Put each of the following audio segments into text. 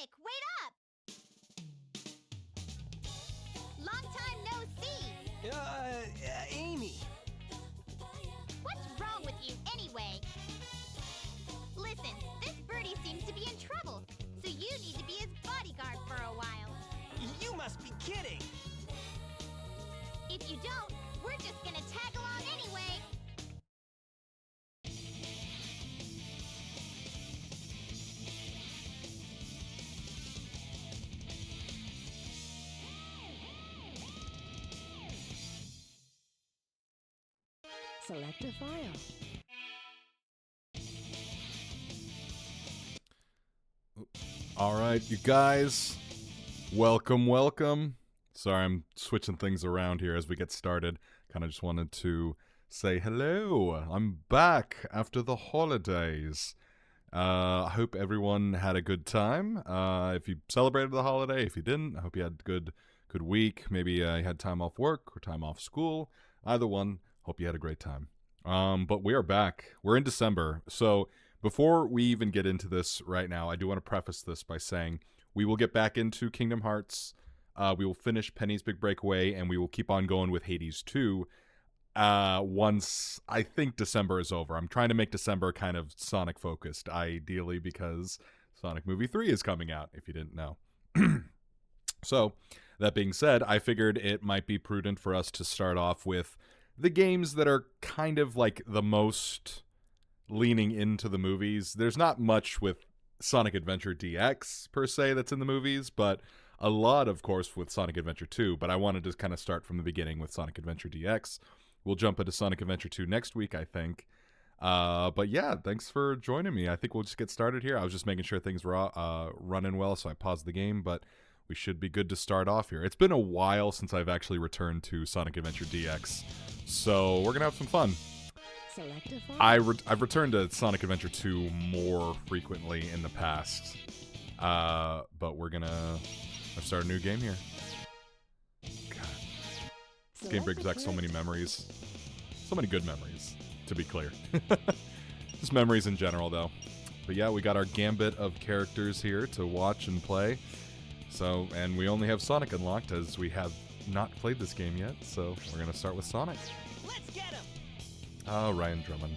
Sonic, wait up! Long time no see! Amy! What's wrong with you, anyway? Listen, this birdie seems to be in trouble, so you need to be his bodyguard for a while. You must be kidding! If you don't, we're just gonna tag along anyway! Select a file. All right, you guys, welcome. Sorry, I'm switching things around here as we get started. Kind of just wanted to say hello. I'm back after the holidays. I hope everyone had a good time. If you celebrated the holiday, if you didn't, I hope you had a good week. Maybe you had time off work or time off school. Either one, hope you had a great time. But we are back. We're in December. So before we even get into this right now, I do want to preface this by saying we will get back into Kingdom Hearts. We will finish Penny's Big Breakaway, and we will keep on going with Hades 2 once I think December is over. I'm trying to make December kind of Sonic focused, ideally, because Sonic Movie 3 is coming out, if you didn't know. So, that being said, I figured it might be prudent for us to start off with the games that are kind of like the most leaning into the movies. There's not much with Sonic Adventure DX, per se, that's in the movies, but a lot, of course, with Sonic Adventure 2, but I wanted to kind of start from the beginning with Sonic Adventure DX. We'll jump into Sonic Adventure 2 next week, I think. But yeah, thanks for joining me. I think we'll just get started here. I was just making sure things were running well, so I paused the game, but we should be good to start off here. It's been a while since I've actually returned to Sonic Adventure DX, so we're going to have some fun. Select a file. I've returned to Sonic Adventure 2 more frequently in the past, but we're going to start a new game here. God. This game brings back so many memories. So many good memories, to be clear. Just memories in general, though. But yeah, we got our gambit of characters here to watch and play. So, and we only have Sonic unlocked, as we have not played this game yet. So we're going to start with Sonic. Let's get him! Oh, Ryan Drummond.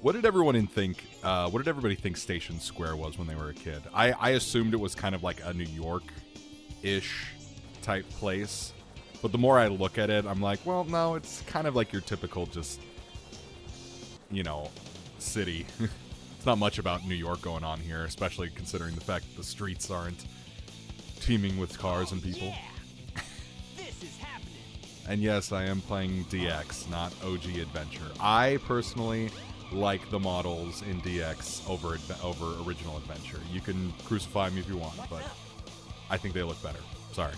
What did everybody think Station Square was when they were a kid? I assumed it was kind of like a New York-ish type place. But the more I look at it, I'm like, well, no, it's kind of like your typical just, city. It's not much about New York going on here, especially considering the fact that the streets aren't teeming with cars and people. Yeah. This is happening. And yes, I am playing DX, not OG Adventure. I personally like the models in DX over original Adventure. You can crucify me if you want, but I think they look better. Sorry.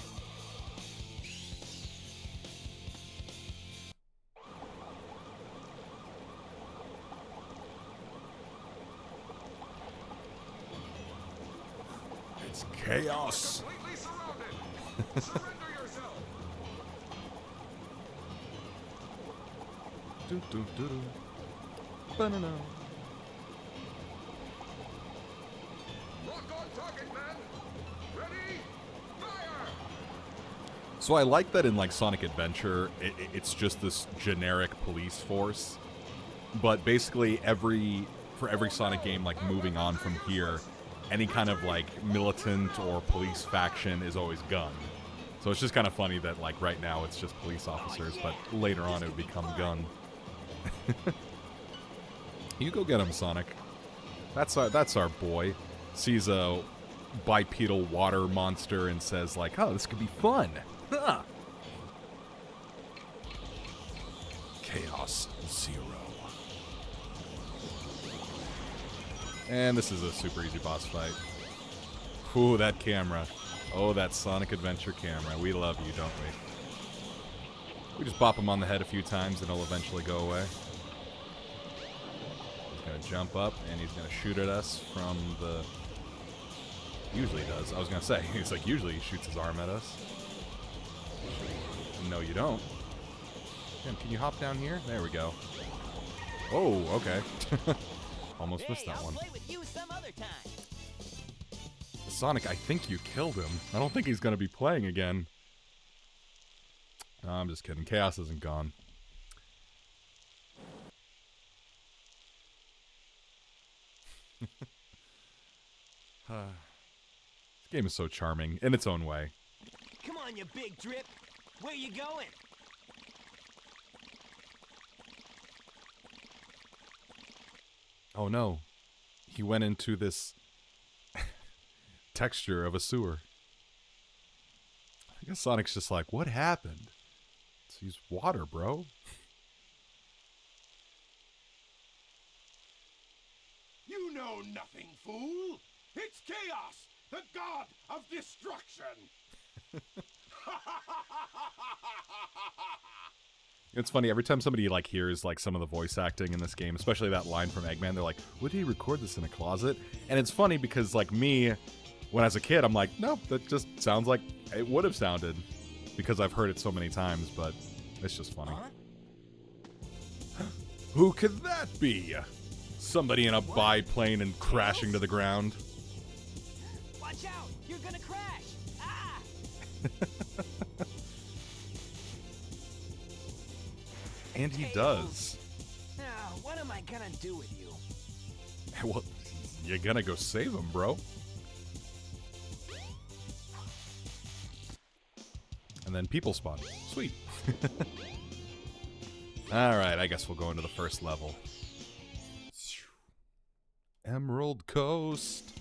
It's chaos. Completely surrounded. Surrender yourself. Do. Banana. Lock on target, man. Ready? Fire! So I like that in like Sonic Adventure, it's just this generic police force. But basically for every Sonic game, like moving on from here, any kind of like militant or police faction is always gun. So it's just kind of funny that like right now it's just police officers, but later on it would become gun. You go get him, Sonic. That's our boy. Sees a bipedal water monster and says like, oh, this could be fun. Huh. Chaos Zero. And this is a super easy boss fight. Ooh, that camera. Oh, that Sonic Adventure camera. We love you, don't we? We just bop him on the head a few times and he'll eventually go away. He's going to jump up and he's going to shoot at us from the... Usually he does. I was going to say, he's like, usually he shoots his arm at us. No, you don't. Damn, can you hop down here? There we go. Oh, okay. Almost missed Hey, that I'll one. play with you some other time. Sonic, I think you killed him. I don't think he's going to be playing again. No, I'm just kidding. Chaos isn't gone. This game is so charming in its own way. Come on, you big drip. Where you going? Oh no. He went into this texture of a sewer. I guess Sonic's just like, what happened? Let's use water, bro. You know nothing, fool. It's Chaos, the god of destruction. It's funny, every time somebody like hears like some of the voice acting in this game, especially that line from Eggman, they're like, would he record this in a closet? And it's funny because like me, when I was a kid, I'm like, no, that just sounds like it would have sounded because I've heard it so many times, but it's just funny. Huh? Who could that be? Somebody in a biplane and crashing to the ground. Watch out! You're gonna crash! Ah! And he does. Now, what am I gonna do with you? Well, you're gonna go save him, bro. And then people spawn. Sweet. Alright, I guess we'll go into the first level. Emerald Coast.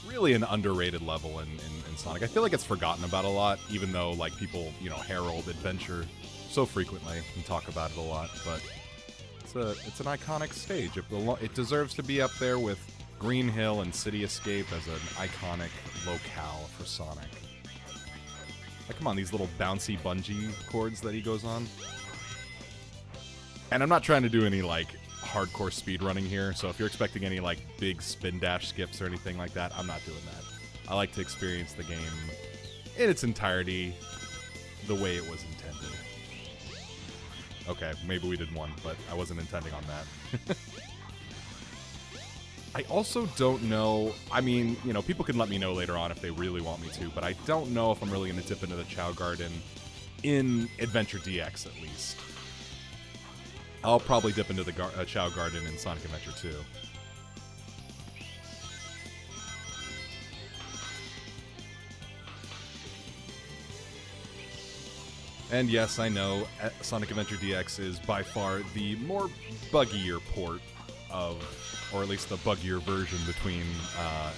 Really an underrated level in Sonic. I feel like it's forgotten about a lot, even though like people, you know, herald adventure so frequently and talk about it a lot. But it's an iconic stage. It deserves to be up there with Green Hill and City Escape as an iconic locale for Sonic. Like, come on, these little bouncy bungee cords that he goes on. And I'm not trying to do any like hardcore speedrunning here, so if you're expecting any like big spin dash skips or anything like that, I'm not doing that. I like to experience the game in its entirety the way it was intended. Okay, maybe we did one, but I wasn't intending on that. I also don't know, I mean, you know, people can let me know later on if they really want me to, but I don't know if I'm really going to dip into the Chow Garden in Adventure DX at least. I'll probably dip into the Chow Garden in Sonic Adventure 2. And yes, I know Sonic Adventure DX is by far the more buggier port of, or at least the buggier version between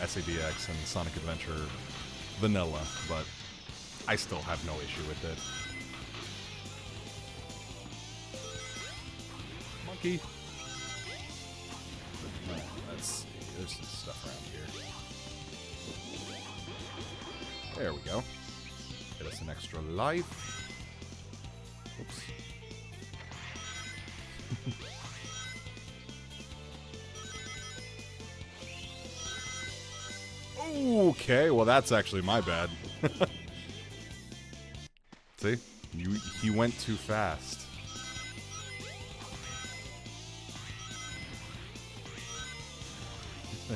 SADX and Sonic Adventure Vanilla, but I still have no issue with it. Monkey. Let's see. There's some stuff around here. There we go. Get us an extra life. Oops. Okay, well that's actually my bad. See? He went too fast.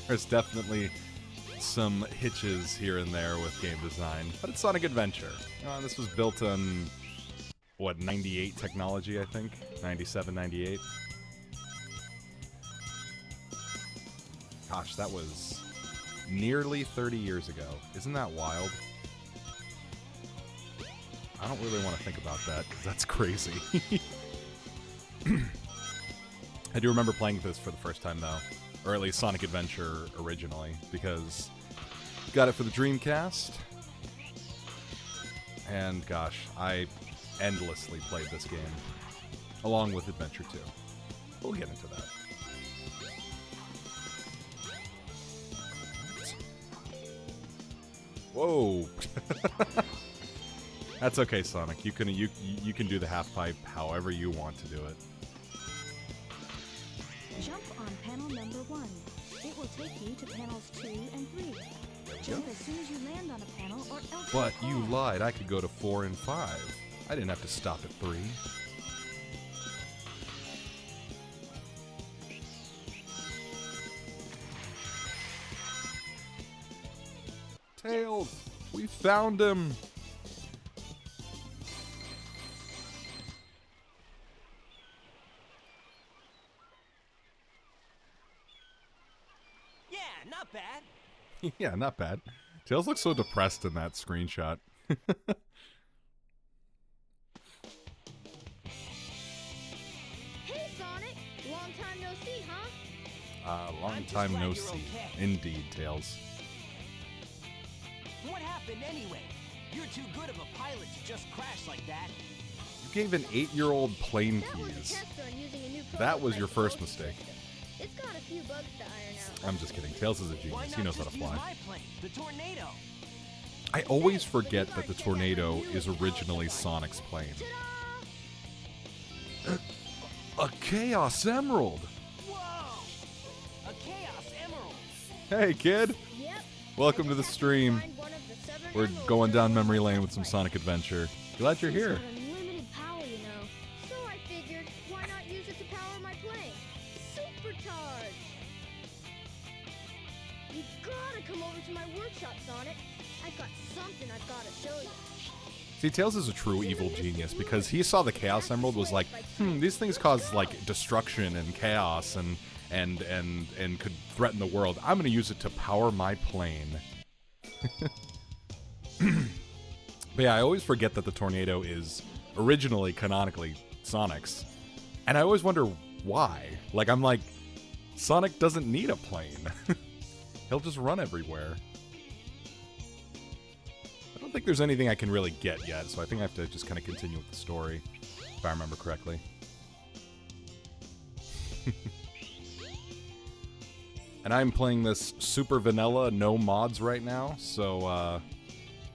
There's definitely some hitches here and there with game design, but it's Sonic Adventure. This was built on, what, 98 technology, I think? 97, 98? Gosh, that was nearly 30 years ago. Isn't that wild? I don't really want to think about that, because that's crazy. I do remember playing this for the first time, though. Or at least Sonic Adventure originally, because got it for the Dreamcast. And gosh, I endlessly played this game, along with Adventure 2. We'll get into that. Whoa! That's okay, Sonic. You can do the half pipe however you want to do it. Jump on panel number 1. It will take you to panels 2 and 3. Jump as soon as you land on a panel or else But you'll you fall. lied. I could go to 4 and 5. I didn't have to stop at 3. Tails! We found him! Yeah, not bad. Yeah, not bad. Tails looks so depressed in that screenshot. Hey, Sonic! Long time no see, huh? Long I'm just time glad no you're see. okay. Indeed, Tails. What happened anyway? You're too good of a pilot to just crash like that. You gave an 8-year-old plane That was a keys. test run using a new That was your prototype first propulsion mistake. system. It's got a few bugs to iron out. I'm just kidding. Tails is a Why genius. not He knows how to just use fly. my plane, the Tornado? I always forget that the Tornado is originally Sonic's plane. A Chaos Emerald! Whoa! A Chaos Emerald! Hey, kid! Yep. Welcome to the stream. Find one of the 7 We're emeralds going down in memory the lane with some place. Sonic Adventure. Glad you're It's here. got unlimited power, you know. So I figured, why not use it to power my plane? Supercharge! You gotta come over to my workshop, Sonic. I've got something I've gotta show you. See, Tails is a true evil genius because he saw the Chaos Emerald, was like, these things cause like destruction and chaos and could threaten the world. I'm gonna use it to power my plane. But yeah, I always forget that the Tornado is originally canonically Sonic's, and I always wonder why. Like, I'm like, Sonic doesn't need a plane. He'll just run everywhere. I don't think there's anything I can really get yet, so I think I have to just kind of continue with the story, if I remember correctly. And I'm playing this super vanilla, no mods right now, so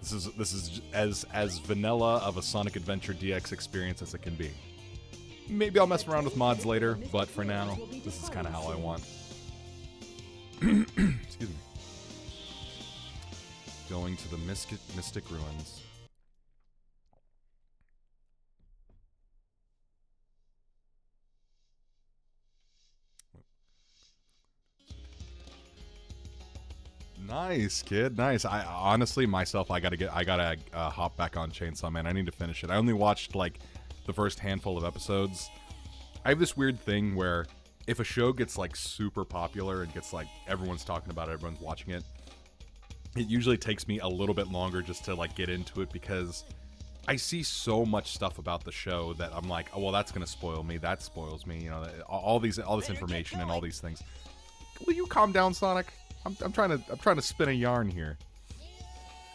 this is as vanilla of a Sonic Adventure DX experience as it can be. Maybe I'll mess around with mods later, but for now, this is kind of how I want. Excuse me. Going to the Mystic Ruins. Nice, kid. Nice. I honestly myself, I gotta hop back on Chainsaw Man. I need to finish it. I only watched like the first handful of episodes. I have this weird thing where if a show gets like super popular and gets like everyone's talking about it, everyone's watching it, it usually takes me a little bit longer just to like get into it because I see so much stuff about the show that I'm like, oh well, that's gonna spoil me. That spoils me. You know, all this information and all these things. Will you calm down, Sonic? I'm trying to spin a yarn here.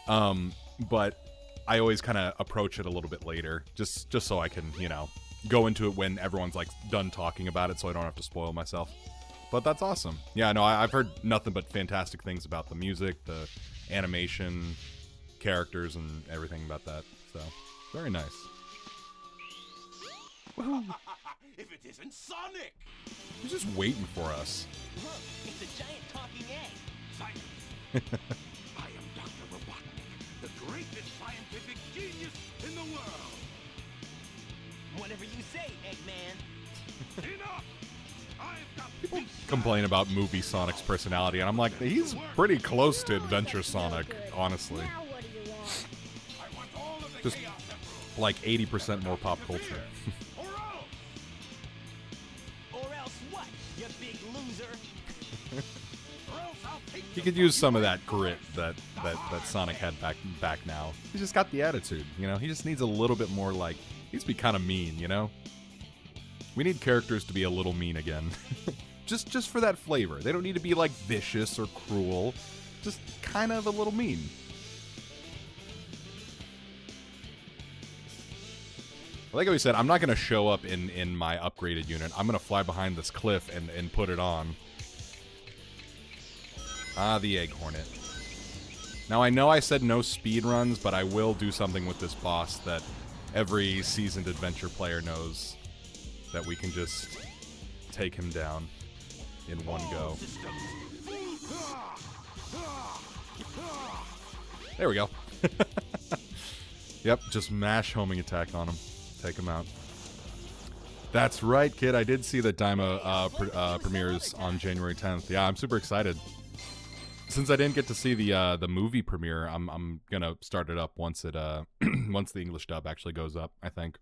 But I always kind of approach it a little bit later, just so I can, you know, go into it when everyone's like done talking about it, so I don't have to spoil myself. But that's awesome. Yeah, no, I've heard nothing but fantastic things about the music, the animation, characters, and everything about that. So, very nice. If it isn't Sonic! He's just waiting for us. Look, it's a giant talking egg. Science! I am Dr. Robotnik, the greatest scientific genius in the world! Whatever you say, Eggman. Enough! I've got People beast complain about movie Sonic's personality, and I'm like, he's pretty close to Adventure Sonic, honestly. Now what do you want? I want all of the Just Chaos Emeralds! like 80% more pop culture. Or else! Or else what, you big loser? Or else I'll take He you could from use some of your that grit that Sonic had back now. He's just got the attitude, you know? He just needs a little bit more, like, he needs to be kind of mean, you know? We need characters to be a little mean again. just for that flavor. They don't need to be, like, vicious or cruel. Just kind of a little mean. Like I said, I'm not going to show up in my upgraded unit. I'm going to fly behind this cliff and put it on. Ah, the Egg Hornet. Now, I know I said no speed runs, but I will do something with this boss that every seasoned adventure player knows that we can just take him down in one go. There we go. Yep, just mash homing attack on him. Take him out. That's right, kid. I did see that Daima premieres on January 10th. Yeah, I'm super excited. Since I didn't get to see the movie premiere, I'm gonna start it up once it once the English dub actually goes up. I think.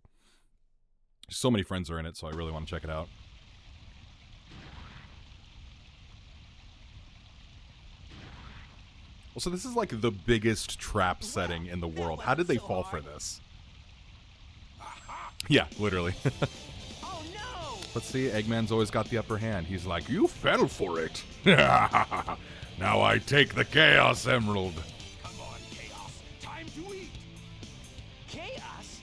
So many friends are in it, so I really want to check it out. Well, so this is like the biggest trap setting in the world. How did they fall for this? Yeah, literally. Oh no! Let's see, Eggman's always got the upper hand. He's like, you fell for it. Now I take the Chaos Emerald. Come on, Chaos. Time to eat. Chaos?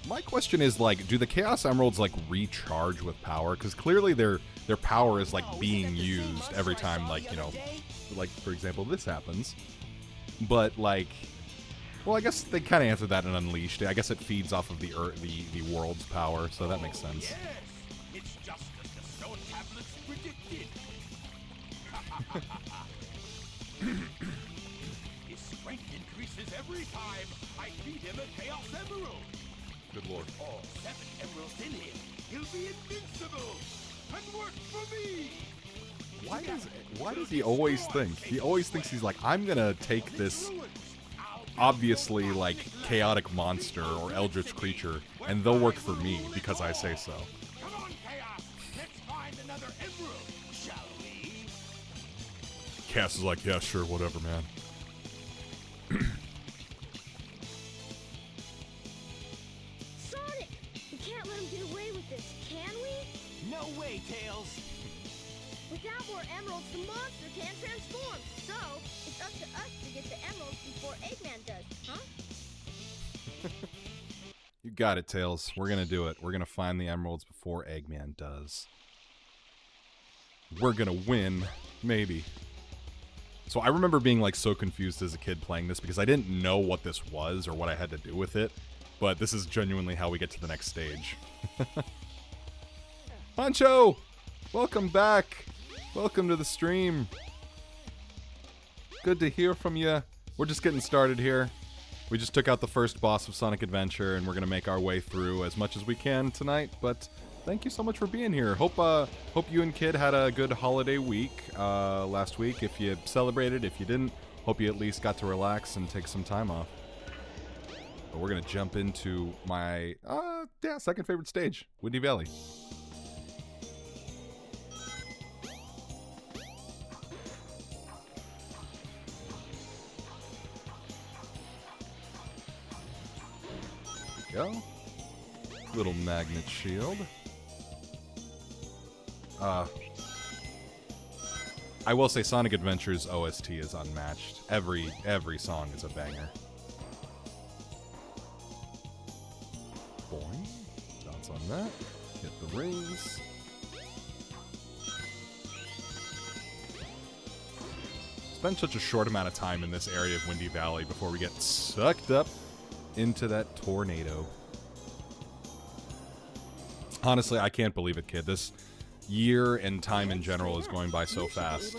My question is, like, do the Chaos Emeralds, like, recharge with power? Because clearly their power is, like, being used every time, like, you know, like, for example, this happens. But, like, well, I guess they kind of answered that in Unleashed. I guess it feeds off of the world's power, so that makes sense. Yes, it's just as the stone tablets predicted. His strength increases every time I feed him a Chaos Emerald. Good lord. With all 7 emeralds in him, he'll be invincible and work for me. Why does he always think? He always thinks he's like, I'm gonna take this obviously, like, chaotic monster or eldritch creature, and they'll work for me because I say so. Come on, Chaos. Let's find another emerald, shall we? Cass is like, yeah, sure, whatever, man. Sonic! We can't let him get away with this, can we? No way, Tails. Without more emeralds, the monster can't transform. So, it's up to us to get the emeralds before Eggman does, huh? You got it, Tails. We're gonna do it. We're gonna find the emeralds before Eggman does. We're gonna win. Maybe. So I remember being, like, so confused as a kid playing this because I didn't know what this was or what I had to do with it. But this is genuinely how we get to the next stage. Pancho! Welcome back! Welcome to the stream. Good to hear from you. We're just getting started here. We just took out the first boss of Sonic Adventure, and we're going to make our way through as much as we can tonight. But thank you so much for being here. Hope you and Kid had a good holiday week last week. If you celebrated, if you didn't, hope you at least got to relax and take some time off. But we're going to jump into my second favorite stage, Windy Valley. Go. Little magnet shield. I will say Sonic Adventure's OST is unmatched. Every song is a banger. Boing. Bounce on that. Hit the rings. Spend such a short amount of time in this area of Windy Valley before we get sucked up into that tornado. Honestly, I can't believe it, Kid. This year and time in general is going by so fast.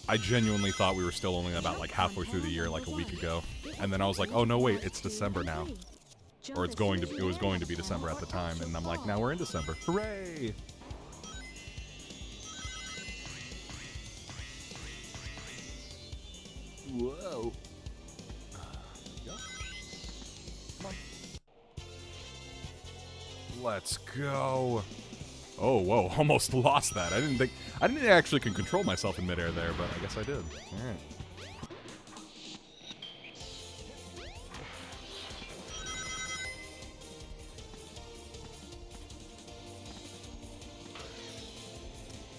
I genuinely thought we were still only about like halfway through the year, like a week ago, and then I was like, oh no, wait, it's December now, or it was going to be December at the time, and I'm like, now we're in December. Hooray! Whoa. Let's go. Oh, whoa, almost lost that. I didn't actually can control myself in midair there, but I guess I did. Alright.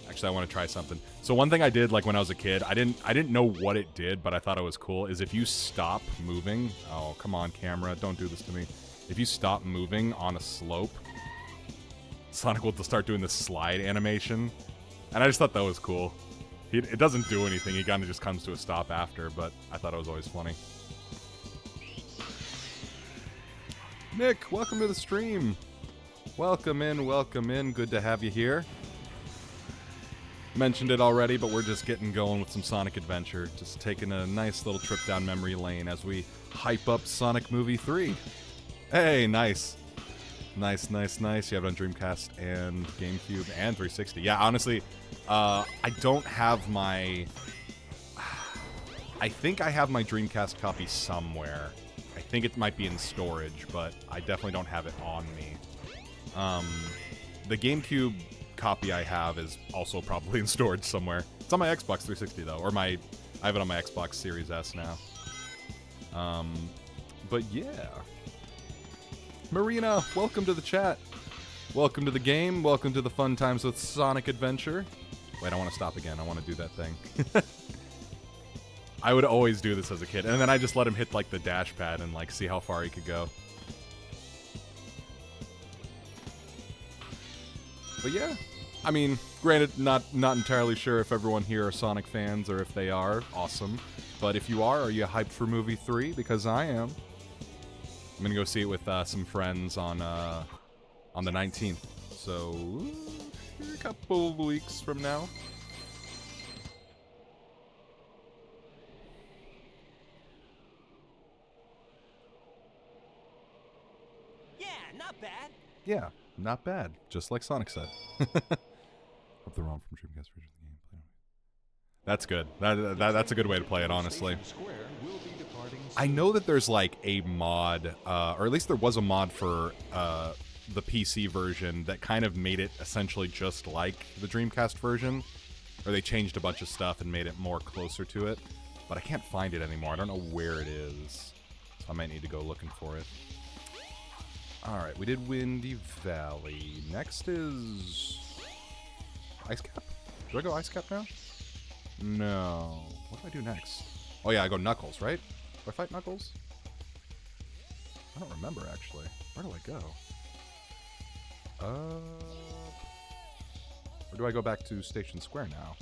Actually, I want to try something. So one thing I did, like when I was a kid, I didn't know what it did, but I thought it was cool, is if you stop moving, oh, come on, camera, don't do this to me. If you stop moving on a slope, Sonic will start doing this slide animation, and I just thought that was cool. It doesn't do anything, he kind of just comes to a stop after, but I thought it was always funny. Nick, welcome to the stream. Welcome in, good to have you here. mentioned it already, but we're just getting going with some Sonic Adventure. Just taking a nice little trip down memory lane as we hype up Sonic Movie 3. Hey, nice. Nice. You have it on Dreamcast and GameCube and 360. Yeah, honestly, I don't have my... I think I have my Dreamcast copy somewhere. I think it might be in storage, but I definitely don't have it on me. The GameCube copy I have is also probably in storage somewhere. It's on my Xbox 360 though, or I have it on my Xbox Series S now. But yeah. Marina, welcome to the chat. Welcome to the game. Welcome to the fun times with Sonic Adventure. Wait, I want to stop again. I want to do that thing. I would always do this as a kid, and then I just let him hit like the dash pad and like see how far he could go. But yeah, I mean, granted, not entirely sure if everyone here are Sonic fans, or if they are, awesome. But if you are you hyped for movie 3? Because I am. I'm gonna go see it with some friends on the 19th. So a couple of weeks from now. Yeah, not bad. Yeah, not bad. Just like Sonic said. Up the ROM from Dreamcast version of the game. That's good. That's a good way to play it, honestly. I know that there's like a mod, or at least there was a mod for the PC version that kind of made it essentially just like the Dreamcast version, or they changed a bunch of stuff and made it more closer to it. But I can't find it anymore. I don't know where it is, so I might need to go looking for it. Alright, we did Windy Valley. Next is... Ice Cap? Do I go Ice Cap now? No. What do I do next? Oh yeah, I go Knuckles, right? Do I fight Knuckles? I don't remember, actually. Where do I go? Or do I go back to Station Square now?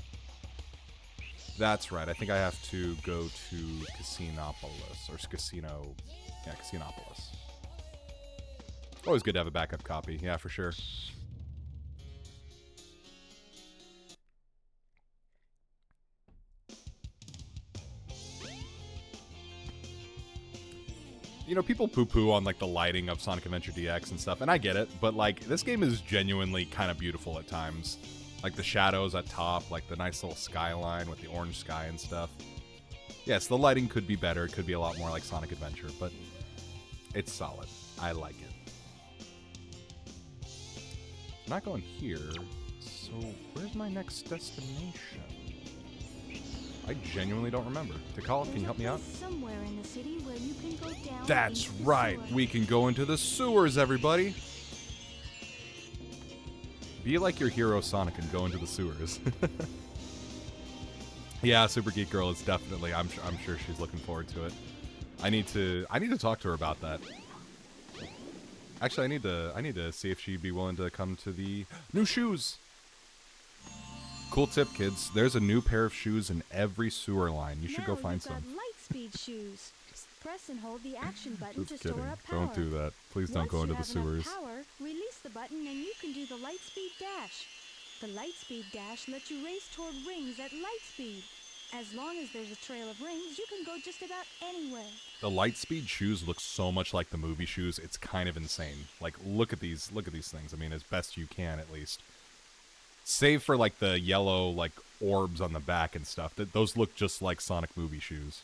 That's right. I think I have to go to Casinopolis. Or Casino... Yeah, Casinopolis. Always good to have a backup copy. Yeah, for sure. You know, people poo-poo on, like, the lighting of Sonic Adventure DX and stuff, and I get it, but, like, this game is genuinely kind of beautiful at times. Like, the shadows at top, like, the nice little skyline with the orange sky and stuff. Yes, the lighting could be better. It could be a lot more like Sonic Adventure, but it's solid. I like it. I'm not going here, so where's my next destination? I genuinely don't remember. Tikal, can you help me out? Somewhere in the city where you can go down. That's right. We can go into the sewers, everybody. Be like your hero Sonic and go into the sewers. Yeah, Super Geek Girl is definitely. I'm sure she's looking forward to it. I need to talk to her about that. Actually, I need to see if she'd be willing to come to the new shoes. Cool tip, kids. There's a new pair of shoes in every sewer line. You should go find some. Lightspeed shoes. Press and hold the action button Just to kidding. store up power. Don't do that. Please don't go into the sewers. Once you have enough power, release the button and you can do the Lightspeed Dash. The Lightspeed Dash lets you race toward rings at light speed. As long as there's a trail of rings, you can go just about anywhere. The Lightspeed shoes look so much like the movie shoes. It's kind of insane. Like, look at these things. I mean, as best you can, at least. Save for, like, the yellow, like, orbs on the back and stuff. Those look just like Sonic movie shoes.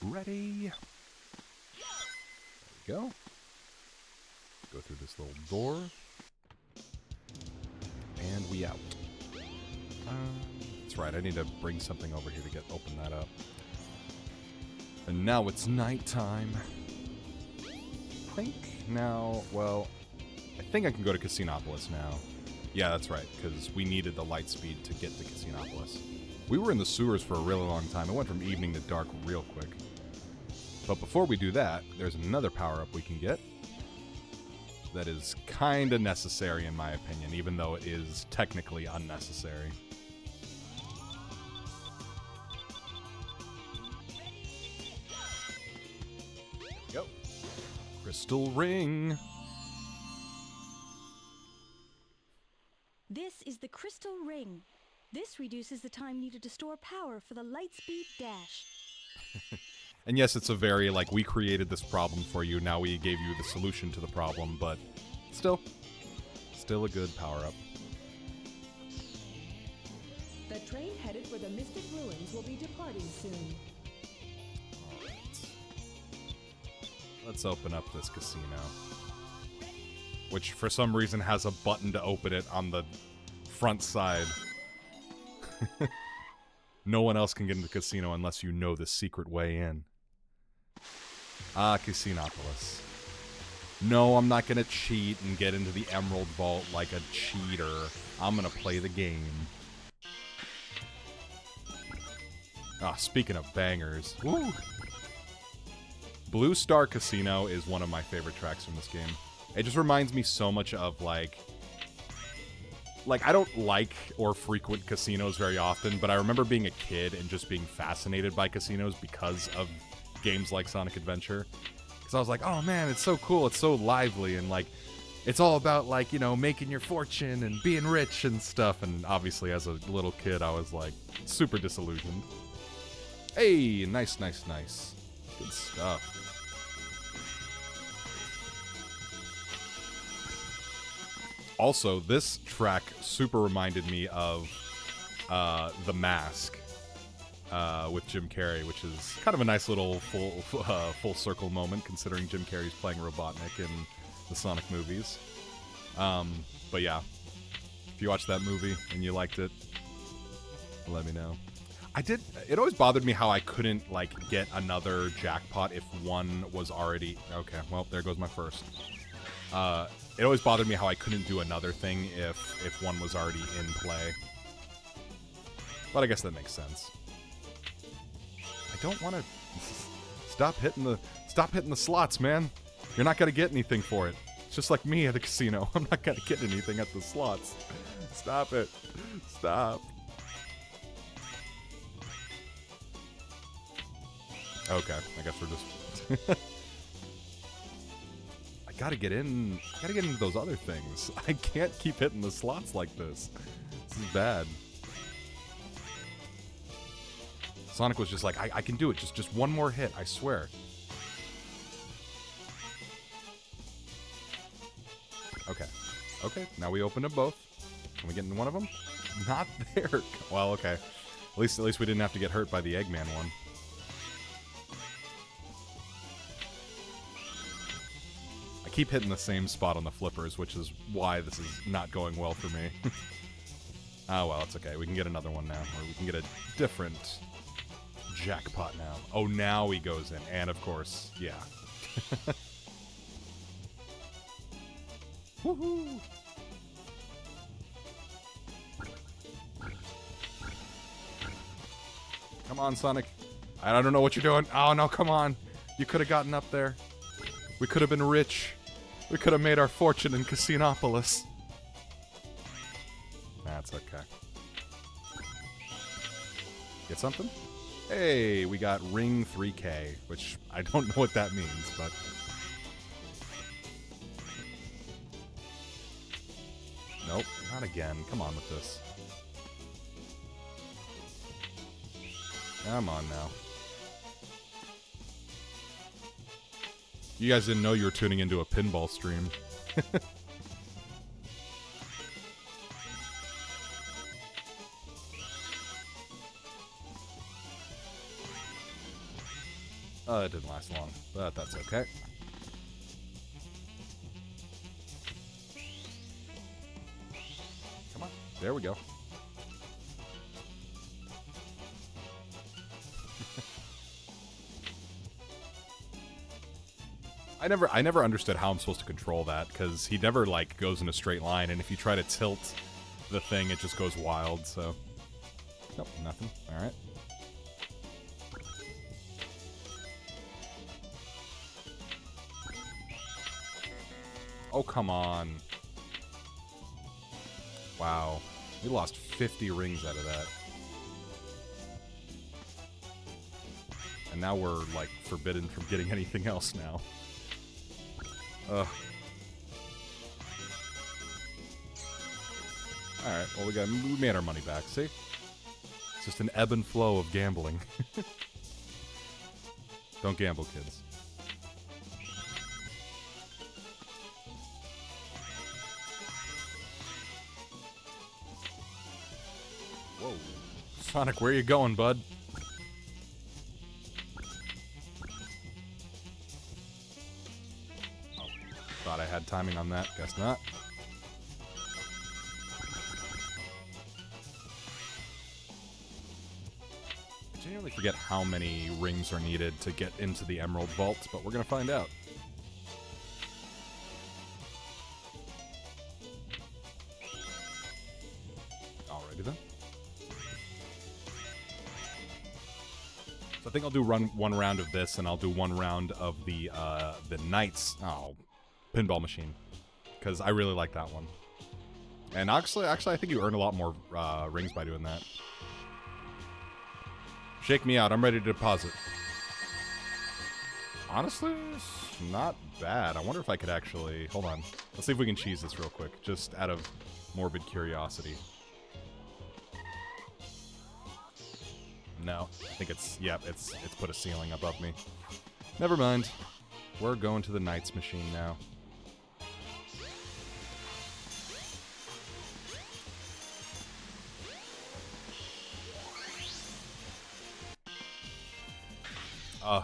Ready. There we go. Go through this little door. And we out. That's right, I need to bring something over here to open that up. And now it's nighttime. I think now, well, I think I can go to Casinopolis now. Yeah, that's right, because we needed the light speed to get to Casinopolis. We were in the sewers for a really long time. It went from evening to dark real quick. But before we do that, there's another power-up we can get that is kind of necessary in my opinion, even though it is technically unnecessary. There we go. Crystal ring. special ring. This reduces the time needed to store power for the Lightspeed Dash. And yes, it's a very, like, we created this problem for you, now we gave you the solution to the problem, but still a good power-up. The train headed for the Mystic Ruins will be departing soon. Alright. Let's open up this casino. Which, for some reason, has a button to open it on the front side. No one else can get into the casino unless you know the secret way in. Ah, Casinopolis. No, I'm not gonna cheat and get into the Emerald Vault like a cheater. I'm gonna play the game. Ah, speaking of bangers. Woo! Blue Star Casino is one of my favorite tracks from this game. It just reminds me so much of, like, I don't like or frequent casinos very often, but I remember being a kid and just being fascinated by casinos because of games like Sonic Adventure. Because I was like, oh man, it's so cool, it's so lively, and, like, it's all about, like, you know, making your fortune and being rich and stuff. And obviously, as a little kid, I was, like, super disillusioned. Hey, nice, nice, nice. Good stuff. Also, this track super reminded me of The Mask with Jim Carrey, which is kind of a nice little full circle moment, considering Jim Carrey's playing Robotnik in the Sonic movies. But yeah, if you watched that movie and you liked it, let me know. It always bothered me how I couldn't, like, get another jackpot if one was already... Okay, well, there goes my first. It always bothered me how I couldn't do another thing if one was already in play. But I guess that makes sense. I don't want to... Stop hitting the slots, man. You're not going to get anything for it. It's just like me at a casino. I'm not going to get anything at the slots. Stop it. Stop. Okay, I guess we're just... I gotta get into those other things. I can't keep hitting the slots like this. This is bad. Sonic was just like, I can do it. Just one more hit, I swear. Okay. Okay, now we opened up both. Can we get into one of them? Not there. Well, okay. At least we didn't have to get hurt by the Eggman one. I keep hitting the same spot on the flippers, which is why this is not going well for me. Oh, well, it's okay. We can get another one now, or we can get a different jackpot now. Oh, now he goes in. And, of course, yeah. Woohoo! Come on, Sonic. I don't know what you're doing. Oh, no, come on. You could have gotten up there. We could have been rich. We could have made our fortune in Casinopolis. That's okay. Get something? Hey, we got Ring 3K, which I don't know what that means, but... Nope, not again. Come on with this. Come on now. You guys didn't know you were tuning into a pinball stream. It didn't last long, but that's okay. Come on, there we go. I never understood how I'm supposed to control that, because he never, like, goes in a straight line, and if you try to tilt the thing, it just goes wild, so... Nope, nothing. Alright. Oh, come on. Wow. We lost 50 rings out of that. And now we're, like, forbidden from getting anything else now. Ugh. Alright, well, we made our money back, see? It's just an ebb and flow of gambling. Don't gamble, kids. Whoa. Sonic, where you going, bud? Oh, thought I had timing on that. Guess not. I genuinely forget how many rings are needed to get into the Emerald Vault, but we're gonna find out. Alrighty then. So I think I'll do one round of this, and I'll do one round of the Knights pinball machine, because I really like that one. And actually, I think you earn a lot more rings by doing that. Shake me out. I'm ready to deposit. Honestly, it's not bad. I wonder if I could actually... Hold on. Let's see if we can cheese this real quick, just out of morbid curiosity. No. I think it's... Yep, it's put a ceiling above me. Never mind. We're going to the Knights machine now.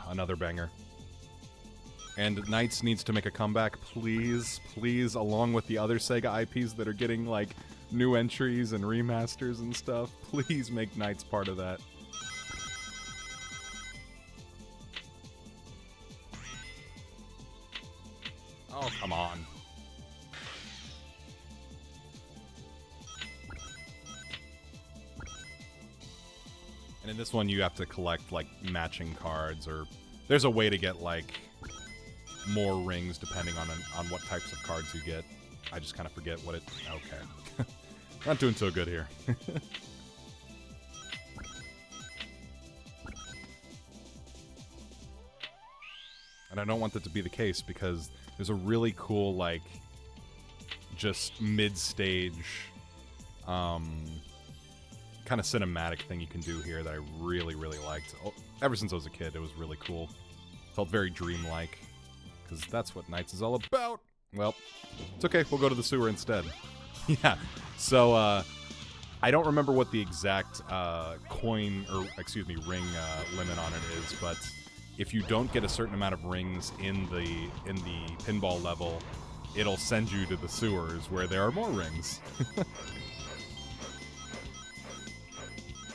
Another banger. And Knights needs to make a comeback, please, please, along with the other Sega IPs that are getting, like, new entries and remasters and stuff. Please make Knights part of that. Oh, come on. And in this one, you have to collect, like, matching cards, or... There's a way to get, like, more rings depending on what types of cards you get. I just kind of forget what it... Okay. Not doing so good here. And I don't want that to be the case, because there's a really cool, like, just mid-stage, kind of cinematic thing you can do here that I really, really liked. Oh, ever since I was a kid, it was really cool. Felt very dreamlike, because that's what Knights is all about. Well, it's okay. We'll go to the sewer instead. Yeah. So, I don't remember what the exact ring limit on it is, but if you don't get a certain amount of rings in the pinball level, it'll send you to the sewers where there are more rings.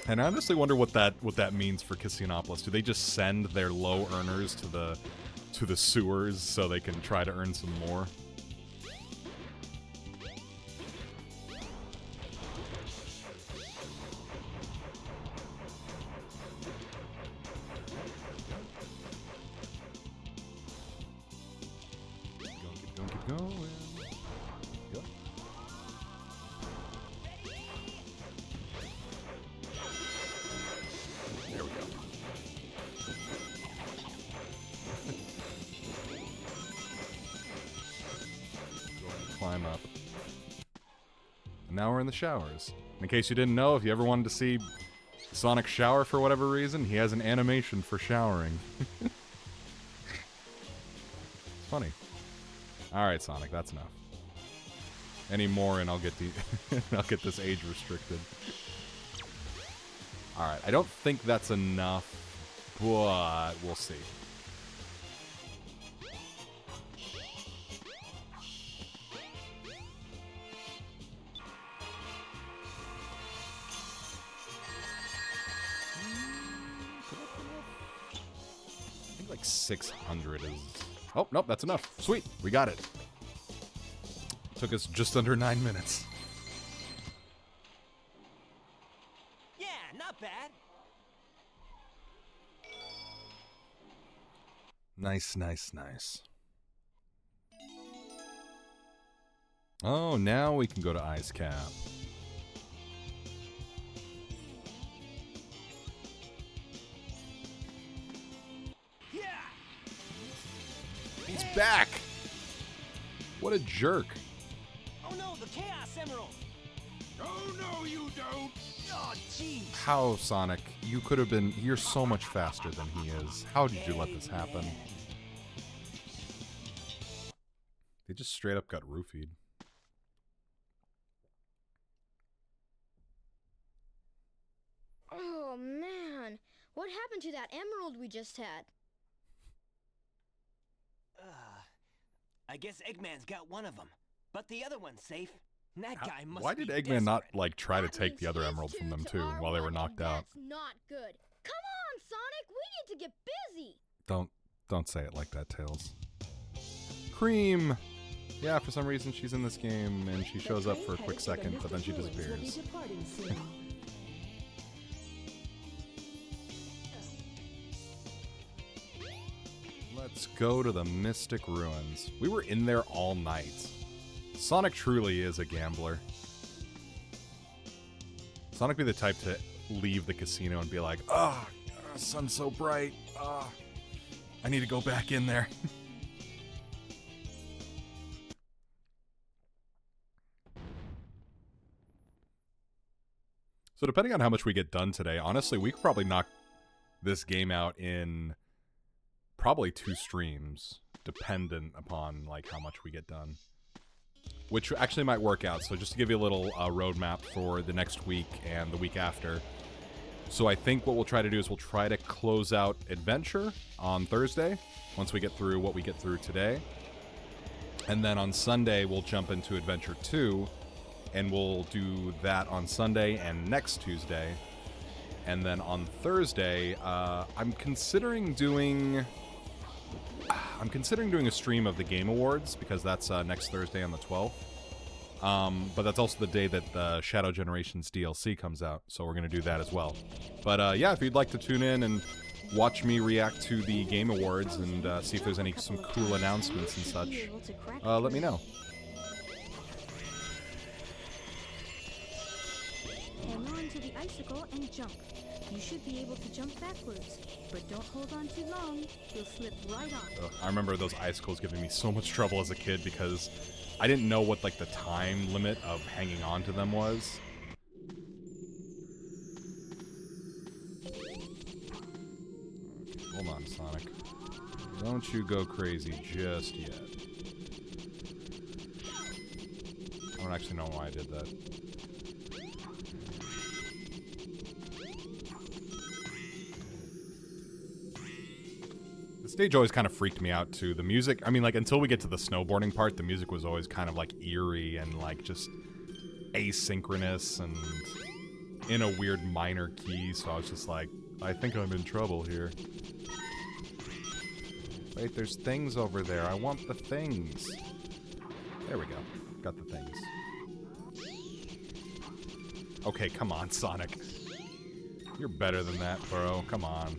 And I honestly wonder what that means for Cassinopolis. Do they just send their low earners to the sewers so they can try to earn some more? Keep going. Yep. There we go. Go ahead and climb up. And now we're in the showers. In case you didn't know, if you ever wanted to see Sonic shower for whatever reason, he has an animation for showering. It's funny. Alright, Sonic, that's enough. Any more and I'll get I'll get this age restricted. Alright, I don't think that's enough, but we'll see. I think like 600 is... Oh, nope, that's enough. Sweet, we got it. Took us just under 9 minutes. Yeah, not bad. Nice, nice, nice. Oh, now we can go to Ice Cap. Yeah. He's back! What a jerk. Oh no, the Chaos Emerald. Oh, no, you don't. Oh, jeez. How, Sonic? You could have been... You're so much faster than he is. How did you let this happen? They just straight up got roofied. Oh, man. What happened to that emerald we just had? I guess Eggman's got one of them, but the other one's safe. That guy must Why be did Eggman not, desperate. like, try to That take the means other his emerald from two them, to too, our while they were one, knocked and out? That's not good. Come on, Sonic. We need to get busy. Don't say it like that, Tails. Cream! Yeah, for some reason she's in this game, and she shows up for a quick second, but then she disappears. Let's go to the Mystic Ruins. We were in there all night. Sonic truly is a gambler. Sonic be the type to leave the casino and be like, "Ah, sun's so bright. I need to go back in there." So depending on how much we get done today, honestly, we could probably knock this game out in probably 2 streams, dependent upon like how much we get done. Which actually might work out. So just to give you a little roadmap for the next week and the week after. So I think what we'll try to do is we'll try to close out Adventure on Thursday, once we get through what we get through today. And then on Sunday, we'll jump into Adventure 2, and we'll do that on Sunday and next Tuesday. And then on Thursday, I'm considering doing a stream of the Game Awards, because that's next Thursday on the 12th. But that's also the day that the Shadow Generations DLC comes out, so we're going to do that as well. But yeah, if you'd like to tune in and watch me react to the Game Awards and see if there's some cool announcements and such, let me know. Hang on to the icicle and jump. You should be able to jump backwards, but don't hold on too long. You'll slip right off. I remember those icicles giving me so much trouble as a kid because I didn't know what like the time limit of hanging on to them was. Hold on, Sonic. Don't you go crazy just yet. I don't actually know why I did that. The stage always kind of freaked me out too. The music, I mean, like, until we get to the snowboarding part, the music was always kind of like eerie and like just asynchronous and in a weird minor key, so I was just like, I think I'm in trouble here. Wait, there's things over there. I want the things. There we go. Got the things. Okay, come on, Sonic. You're better than that, bro. Come on.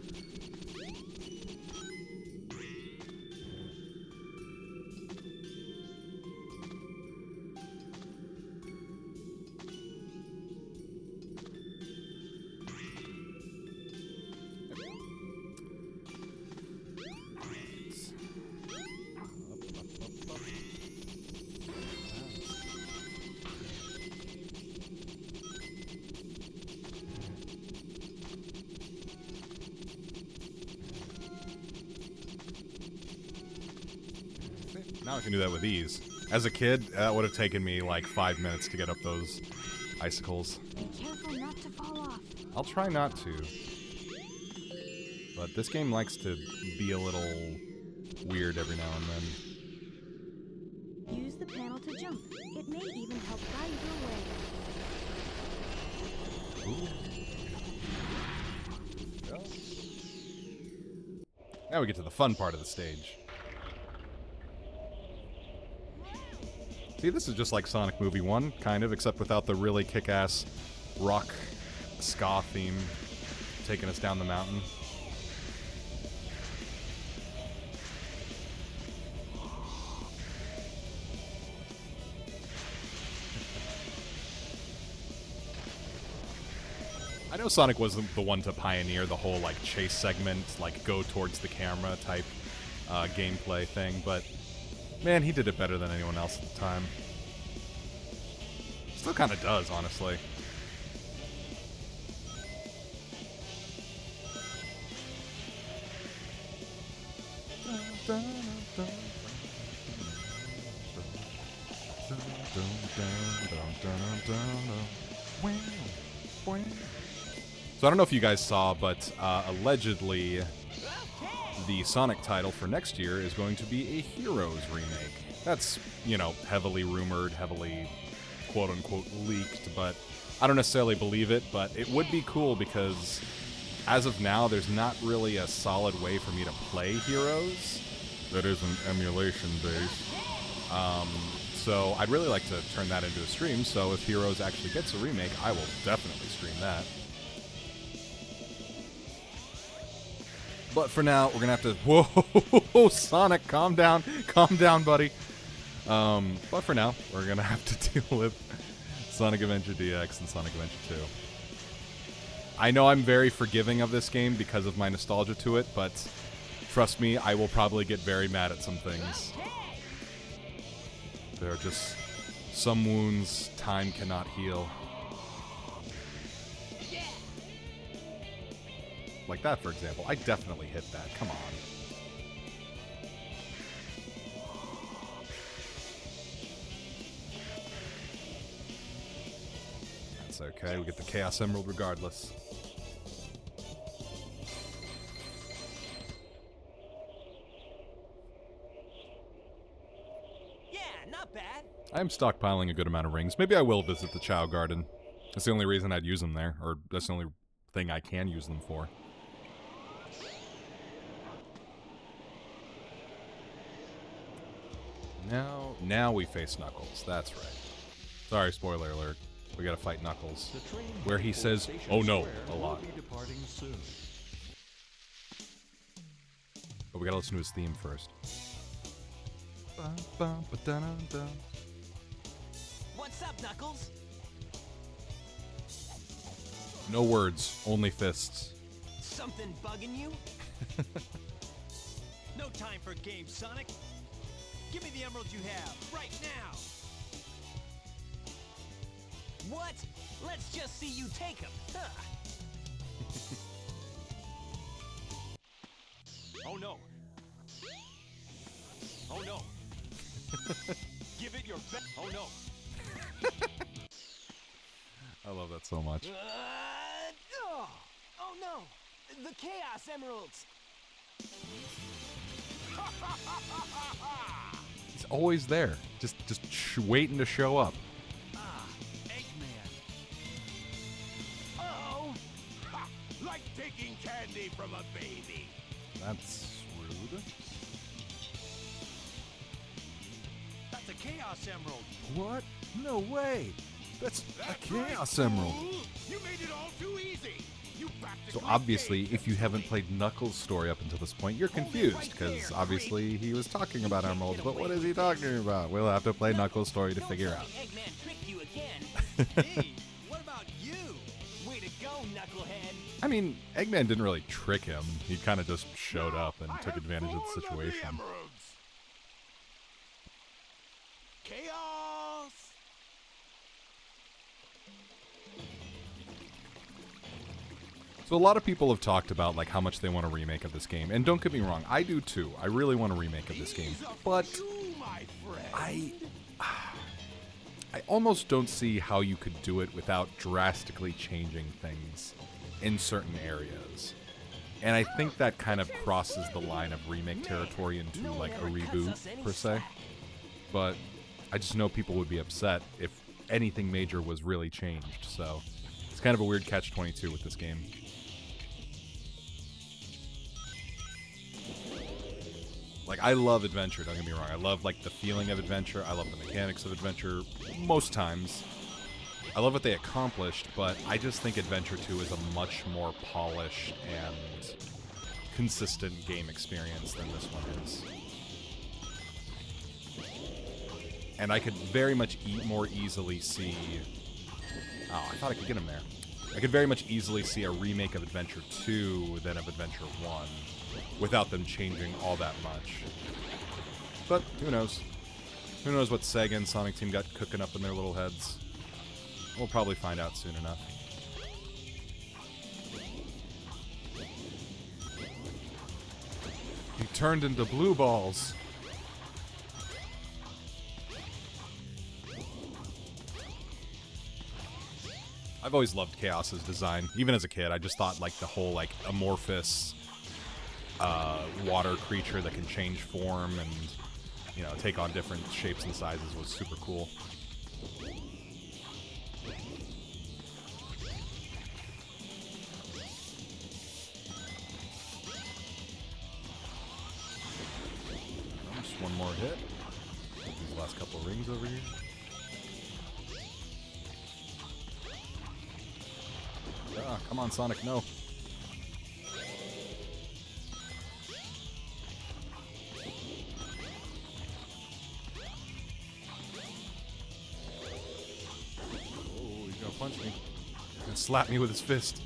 Now I can do that with ease. As a kid, that would have taken me like 5 minutes to get up those icicles. Be careful not to fall off. I'll try not to. But this game likes to be a little weird every now and then. Use the panel to jump. It may even help guide your way. Ooh. Go. Now we get to the fun part of the stage. See, this is just like Sonic Movie 1, kind of, except without the really kick-ass rock ska theme taking us down the mountain. I know Sonic wasn't the one to pioneer the whole, like, chase segment, like, go towards the camera type gameplay thing, but man, he did it better than anyone else at the time. Still kind of does, honestly. So I don't know if you guys saw, but allegedly the Sonic title for next year is going to be a Heroes remake. That's, you know, heavily rumored, heavily quote-unquote leaked, but I don't necessarily believe it, but it would be cool because as of now, there's not really a solid way for me to play Heroes that isn't emulation-based. So I'd really like to turn that into a stream, so if Heroes actually gets a remake, I will definitely stream that. But for now, we're going to have to... Whoa, Sonic, calm down, buddy. But for now, we're going to have to deal with Sonic Adventure DX and Sonic Adventure 2. I know I'm very forgiving of this game because of my nostalgia to it, but trust me, I will probably get very mad at some things. There are just some wounds time cannot heal. Like that, for example. I definitely hit that. Come on. That's okay. We get the Chaos Emerald regardless. Not bad. I am stockpiling a good amount of rings. Maybe I will visit the Chow Garden. That's the only reason I'd use them there, or that's the only thing I can use them for. Now we face Knuckles. That's right. Sorry, spoiler alert. We gotta fight Knuckles. Where he says, "Oh no," a lot. But we gotta listen to his theme first. What's up, Knuckles? No words, only fists. Something bugging you? No time for games, Sonic. Give me the emeralds you have, right now. What? Let's just see you take them. Huh. Oh no. Oh no. Give it your best. Oh no. I love that so much. Oh no. The Chaos Emeralds. He's always there, just waiting to show up. Ah, Eggman. Uh-oh. Ha! Like taking candy from a baby. That's rude. That's a Chaos Emerald. What? No way. That's a Chaos right, Emerald. fool. You made it all too easy. You practically So obviously, gave if you haven't played Knuckles' story up until this point, you're confused, because obviously he was talking about emeralds, but what is he talking about? We'll have to play Knuckles' story to figure out. Eggman tricked you again. Hey, what about you? Way to go, knucklehead. I mean, Eggman didn't really trick him. He kind of just showed up and I took have advantage of the 4 situation. emeralds. Chaos. So a lot of people have talked about like how much they want a remake of this game, and don't get me wrong, I do too. I really want a remake of this game, but You, my friend. I almost don't see how you could do it without drastically changing things in certain areas. And I think that kind of crosses the line of remake territory into like a reboot per se. But I just know people would be upset if anything major was really changed. So it's kind of a weird catch-22 with this game. Like, I love adventure, don't get me wrong. I love, like, the feeling of adventure. I love the mechanics of adventure most times. I love what they accomplished, but I just think Adventure 2 is a much more polished and consistent game experience than this one is. And I could very much more easily see... Oh, I thought I could get him there. I could very much easily see a remake of Adventure 2 than of Adventure 1 without them changing all that much. But who knows? Who knows what Sega and Sonic Team got cooking up in their little heads? We'll probably find out soon enough. He turned into blue balls. I've always loved Chaos's design. Even as a kid, I just thought like the whole like amorphous water creature that can change form and, you know, take on different shapes and sizes was super cool. Just one more hit. These last couple rings over here. Ah, come on, Sonic, no. Oh, he's gonna punch me. And slap me with his fist.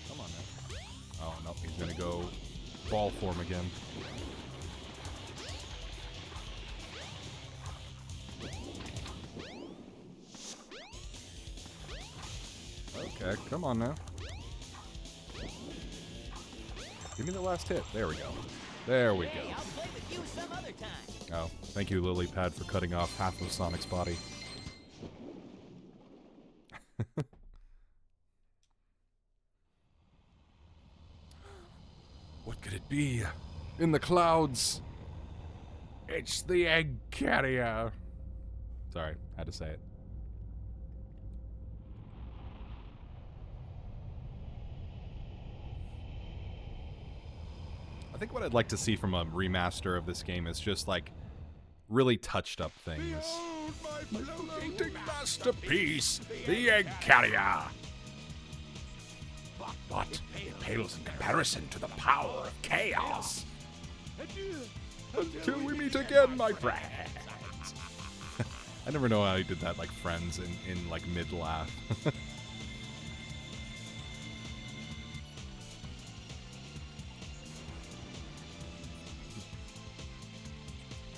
Come on now. Oh, no, he's gonna go ball form again. Okay, come on now. Give me the last hit. There we go. There we go. Hey, I'll play with you some other time. Oh, thank you, Lilypad, for cutting off half of Sonic's body. What could it be? In the clouds. It's the egg carrier. Sorry, had to say it. I think what I'd like to see from a remaster of this game is just like really touched up things. My floating Masterpiece, the egg carrier. But it pales in comparison to the power of chaos. Until we meet again, my friends. I never know how he did that, like friends in like mid laugh.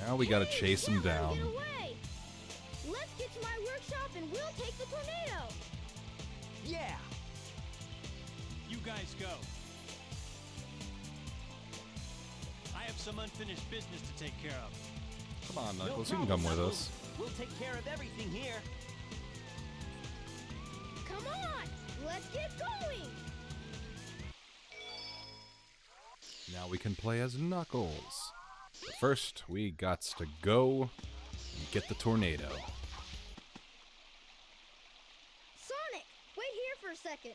Now we gotta chase him down. Get away. Let's get to my workshop and we'll take the tornado. Yeah. You guys go. I have some unfinished business to take care of. Come on, No Knuckles, you can problem, come with Knuckles. us. We'll take care of everything here. Come on, let's get going. Now we can play as Knuckles. But first, we gots to go and get the tornado. Sonic, wait here for a second.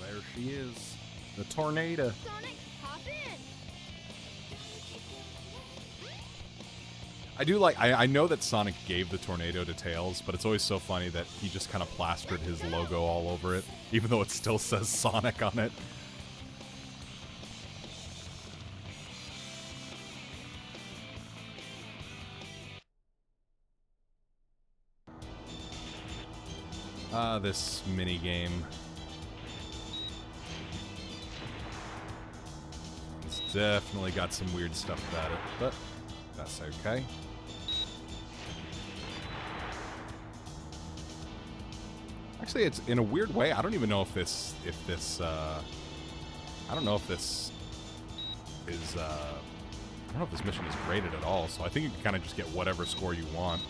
There she is. The tornado. Sonic, hop in. I do like, I know that Sonic gave the tornado to Tails, but it's always so funny that he just kind of plastered his logo all over it, even though it still says Sonic on it. Ah, this mini game. It's definitely got some weird stuff about it, but that's okay. Actually, it's in a weird way. I don't even know if this I don't know if this is, I don't know if this mission is graded at all, so I think you can kind of just get whatever score you want.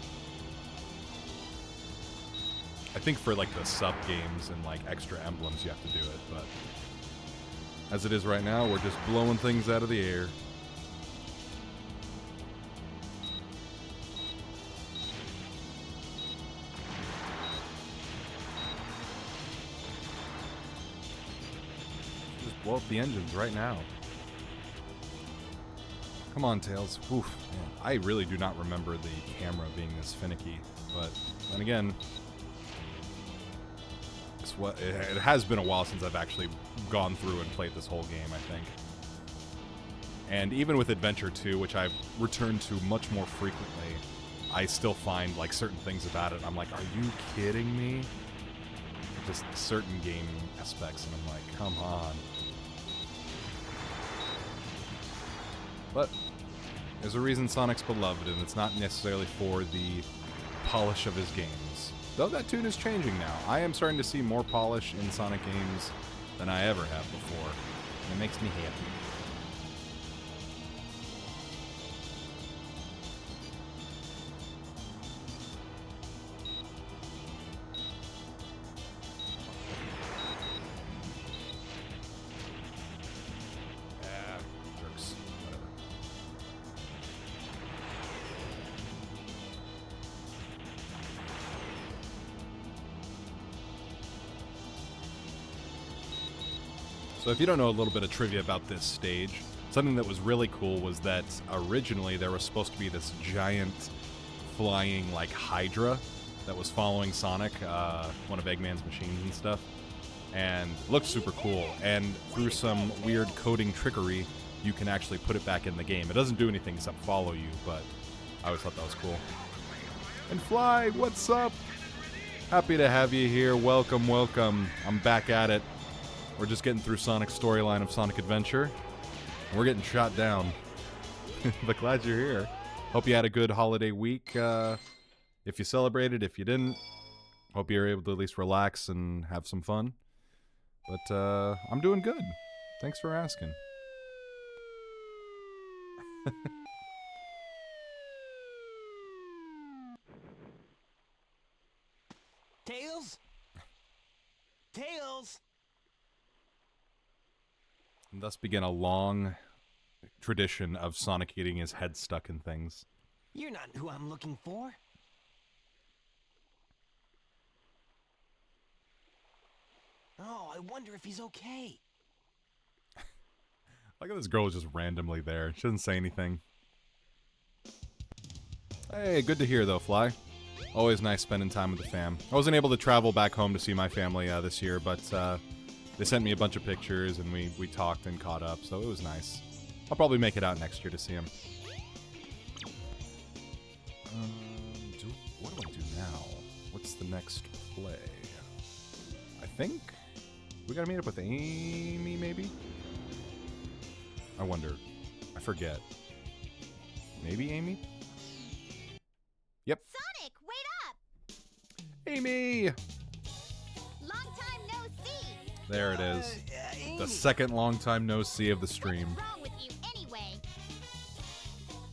I think for, like, the sub-games and, like, extra emblems, you have to do it, but as it is right now, we're just blowing things out of the air. blow up the engines right now. Come on, Tails. Oof, man. I really do not remember the camera being this finicky, but then again, it has been a while since I've actually gone through and played this whole game, I think. And even with Adventure 2, which I've returned to much more frequently, I still find like certain things about it. I'm like, are you kidding me? Just certain game aspects, and I'm like, come on. But there's a reason Sonic's beloved, and it's not necessarily for the polish of his games. Though that tune is changing now. I am starting to see more polish in Sonic games than I ever have before, and it makes me happy. So if you don't know a little bit of trivia about this stage, something that was really cool was that originally there was supposed to be this giant flying like Hydra that was following Sonic, one of Eggman's machines and stuff, and it looked super cool. And through some weird coding trickery, you can actually put it back in the game. It doesn't do anything except follow you, but I always thought that was cool. And Fly, what's up? Happy to have you here. Welcome, welcome. I'm back at it. We're just getting through Sonic's storyline of Sonic Adventure. And we're getting shot down. But glad you're here. Hope you had a good holiday week. If you celebrated, if you didn't, hope you're able to at least relax and have some fun. But I'm doing good. Thanks for asking. Tails? Tails? And thus began a long tradition of Sonic getting his head stuck in things. You're not who I'm looking for. Oh, I wonder if he's okay. Look at this girl just randomly there. She doesn't say anything. Hey, good to hear though, Fly. Always nice spending time with the fam. I wasn't able to travel back home to see my family this year, but they sent me a bunch of pictures and we talked and caught up, so it was nice. I'll probably make it out next year to see him. What do I do now? What's the next play? I think we gotta meet up with Amy, maybe? I wonder. I forget. Maybe Amy? Yep. Sonic, wait up! Amy! Long time no see. There it is. Amy. The second long time no see of the stream. What's wrong with you anyway?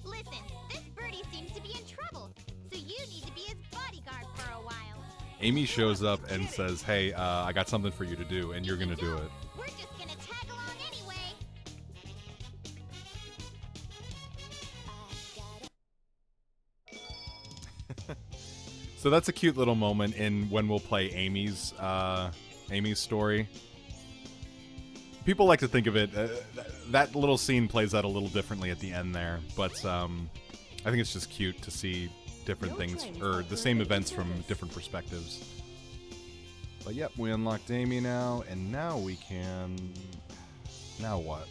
Listen, this birdie seems to be in trouble, so you need to be his bodyguard for a while. Amy shows up and says, hey, I got something for you to do, and you're gonna do it. We're just gonna tag along anyway. So that's a cute little moment in when we'll play Amy's story. People like to think of it, that little scene plays out a little differently at the end there, but I think it's just cute to see different things, or the same events from different perspectives. But yep, we unlocked Amy now, and now we can... Now what?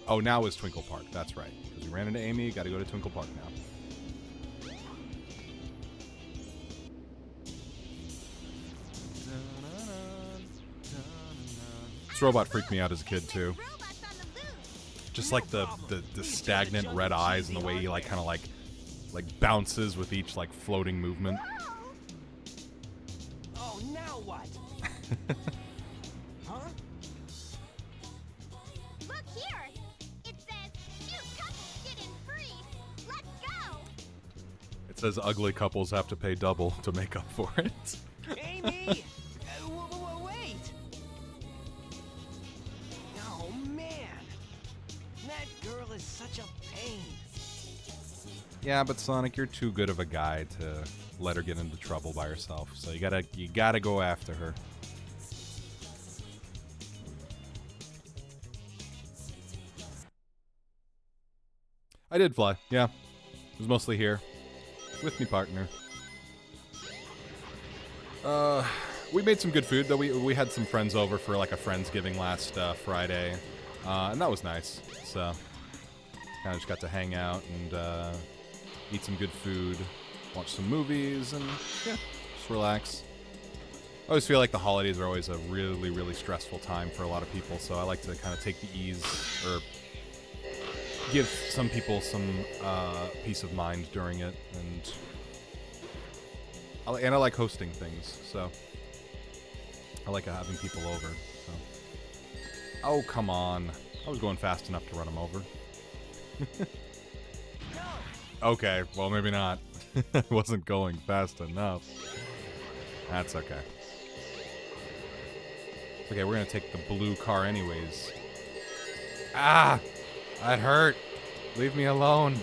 Oh, now is Twinkle Park, that's right. Because we ran into Amy, gotta go to Twinkle Park now. This robot freaked me out as a kid too. Just like the stagnant red eyes and the way he like kind of like bounces with each like floating movement. Oh, now what? Huh? Look here. It says, cute couples get in free. Let's go. It says ugly couples have to pay double to make up for it. Amy! Wait! Oh, man. That girl is such a pain. Yeah, but Sonic, you're too good of a guy to let her get into trouble by herself. So you gotta go after her. I did fly, yeah. It was mostly here. With me partner. We made some good food, though. We had some friends over for like a Friendsgiving last Friday. And that was nice. So, kind of just got to hang out and eat some good food, watch some movies, and yeah, just relax. I always feel like the holidays are always a really, really stressful time for a lot of people, so I like to kind of take the ease, or give some people some peace of mind during it, and I like hosting things, so I like having people over. So. Oh, come on. I was going fast enough to run them over. Okay, well, maybe not. I wasn't going fast enough. That's okay. Okay, we're gonna take the blue car anyways. Ah! That hurt! Leave me alone.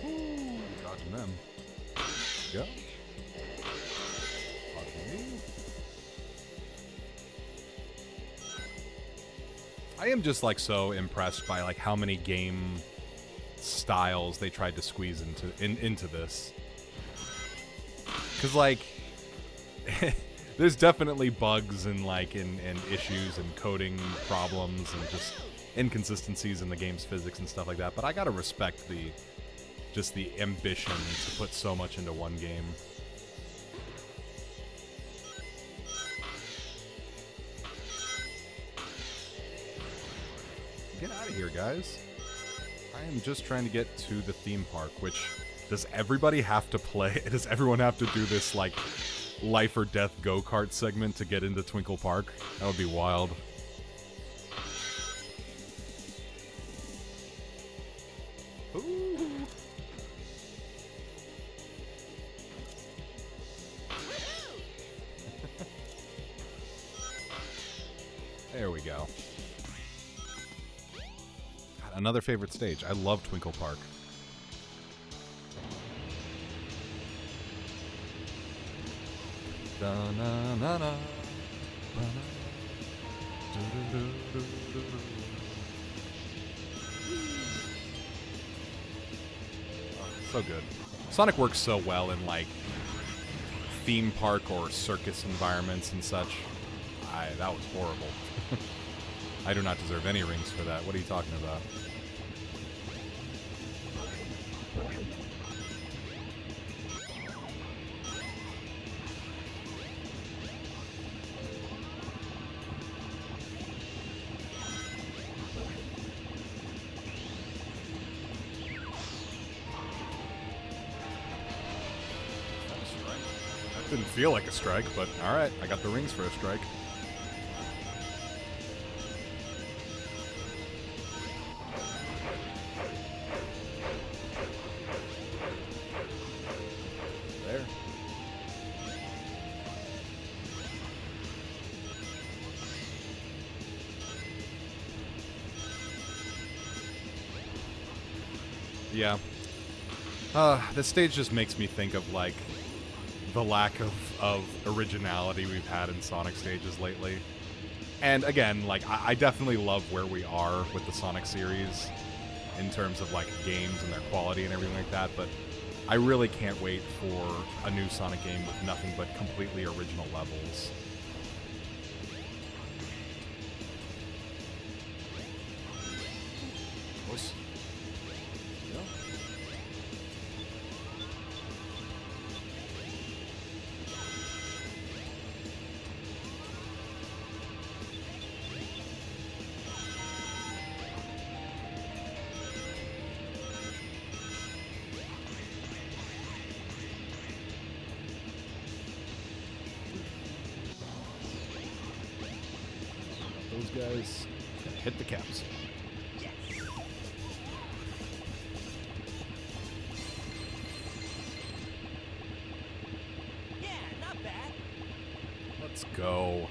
Ooh, dodging them. Go. Dodging me. I am just like so impressed by like how many game styles they tried to squeeze into this. Cause like there's definitely bugs and and issues and coding problems and just inconsistencies in the game's physics and stuff like that. But I gotta respect the ambition to put so much into one game. Get out of here, guys. I am just trying to get to the theme park, which, does everybody have to play? Does everyone have to do this, like, life or death go-kart segment to get into Twinkle Park? That would be wild. Ooh. There we go. God, another favorite stage. I love Twinkle Park. Da-na-na-na. So good. Sonic works so well in like theme park or circus environments and such. That was horrible. I do not deserve any rings for that. What are you talking about? Didn't feel like a strike, but alright, I got the rings for a strike. There. Yeah. This stage just makes me think of, like, the lack of originality we've had in Sonic stages lately. And again, like, I definitely love where we are with the Sonic series in terms of, like, games and their quality and everything like that, but I really can't wait for a new Sonic game with nothing but completely original levels. Close. Yeah. Those guys hit the caps. Yeah, not bad. Let's go.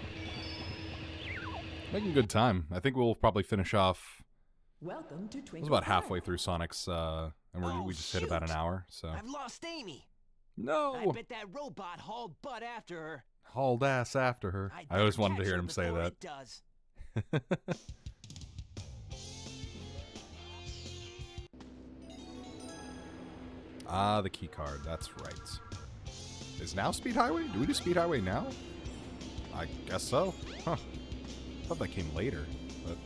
Making good time. I think we'll probably finish off. Welcome to It Twinkle was about Park. halfway through Sonic's, and we just hit shoot. about an hour, so. I've lost Amy. I No! bet that robot hauled butt after her. Hauled ass after her. I always wanted to hear him say that. It does. Ah, the key card. That's right. Is now Speed Highway? Do we do Speed Highway now? I guess so. Huh. I thought that came later, but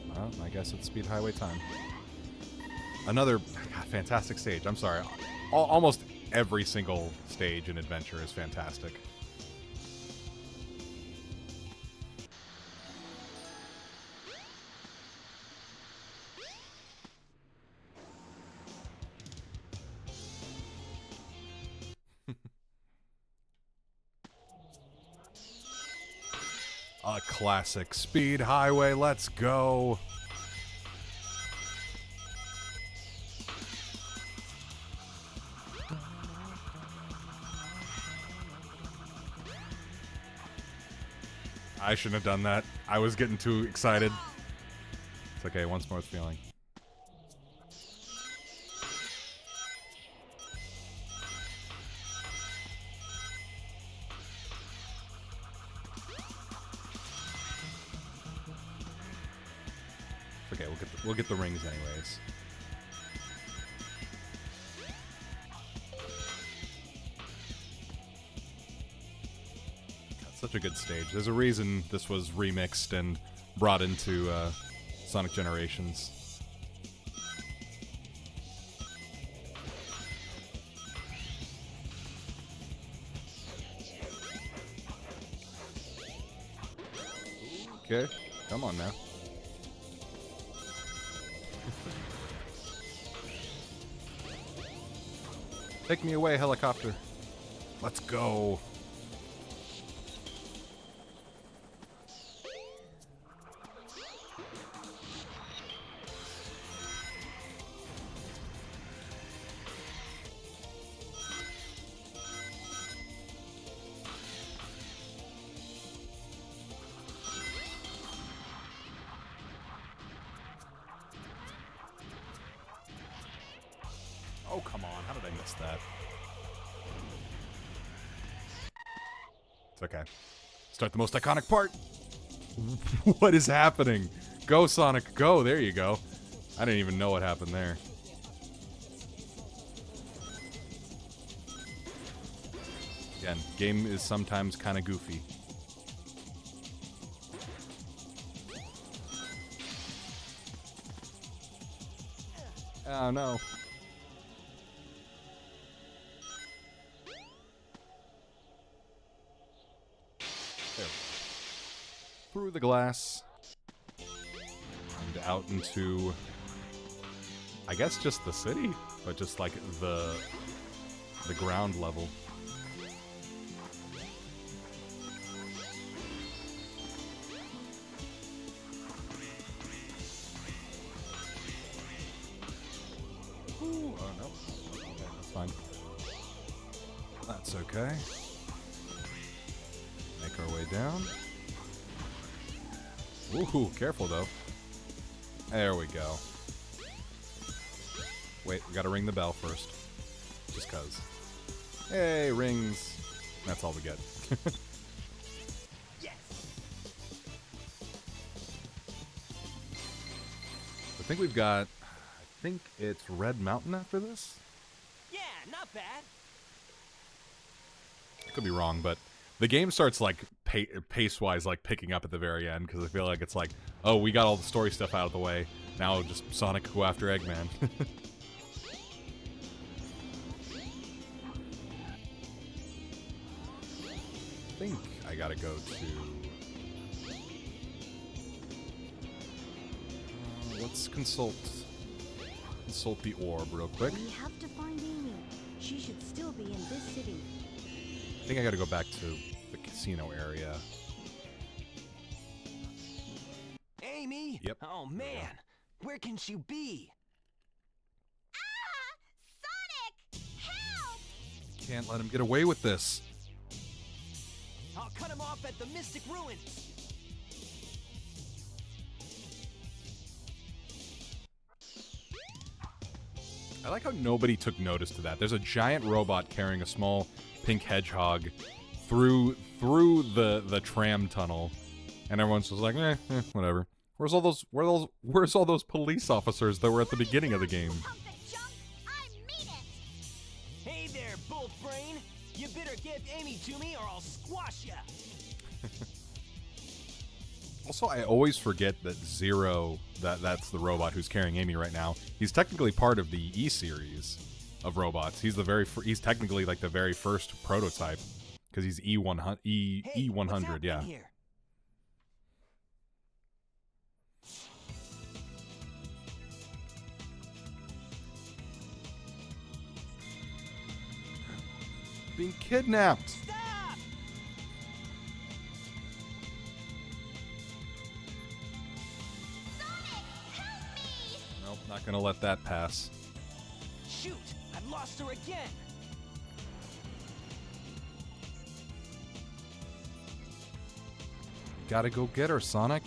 I guess it's Speed Highway time. Another fantastic stage. I'm sorry. Almost every single stage in Adventure is fantastic. A classic Speed Highway. Let's go. I shouldn't have done that. I was getting too excited. It's okay, once more feeling. Okay, we'll get the rings anyways. Such a good stage. There's a reason this was remixed and brought into Sonic Generations. Okay, come on now. Take me away, helicopter. Let's go. Oh, come on. How did I miss that? It's okay. Start the most iconic part. What is happening? Go, Sonic, go. There you go. I didn't even know what happened there. Again, game is sometimes kind of goofy. Oh, no. Through the glass and out into, I guess, just the city, but just like the ground level. Ooh, oh no, okay, that's fine. That's okay. Make our way down. Ooh, careful though. There we go. Wait, we gotta ring the bell first. Just cuz. Hey, rings. That's all we get. Yes. I think we've got, I think it's Red Mountain after this? Yeah, not bad. I could be wrong, but the game starts like pace-wise like picking up at the very end because I feel like it's like, oh, we got all the story stuff out of the way. Now just Sonic go after Eggman. I think I gotta go to... let's consult the orb real quick. We have to find Amy. She should still be in this city. I think I gotta go back to the casino area. Amy? Yep. Oh, man. Where can she be? Ah! Sonic! Help! Can't let him get away with this. I'll cut him off at the Mystic Ruins. I like how nobody took notice to that. There's a giant robot carrying a small pink hedgehog through the tram tunnel, and everyone's just like, whatever. Where's all those police officers that were at the beginning of the game? Pump it, junk. I mean it. Hey there, Bolt Brain. You better give Amy to me or I'll squash ya. Also, I always forget that Zero, that's the robot who's carrying Amy right now. He's technically part of the E series of robots. He's he's technically like the very first prototype because he's E100. Hey, what's happening Yeah. here? Being kidnapped. Stop! Sonic, help me. Nope, not gonna let that pass. Shoot! I've lost her again. Gotta go get her, Sonic.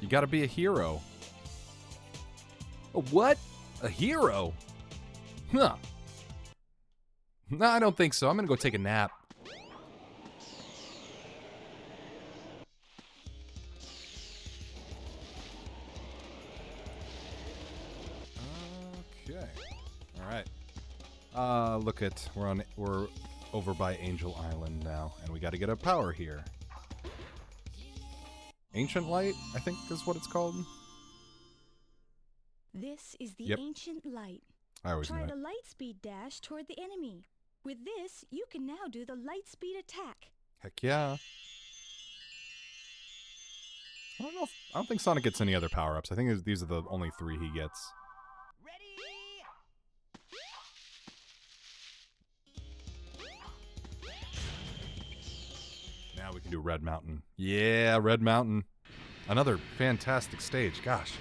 You gotta be a hero. A what? A hero? Huh. No, I don't think so. I'm gonna go take a nap. Okay. All right. We're over by Angel Island now, and we got to get a power here. Ancient Light, I think is what it's called. This is the Yep. ancient light. I always knew Try it. the light speed dash toward the enemy. With this, you can now do the light speed attack. Heck yeah. I don't think Sonic gets any other power-ups. I think these are the only 3 he gets. Ready? Now we can do Red Mountain. Yeah, Red Mountain. Another fantastic stage. Gosh.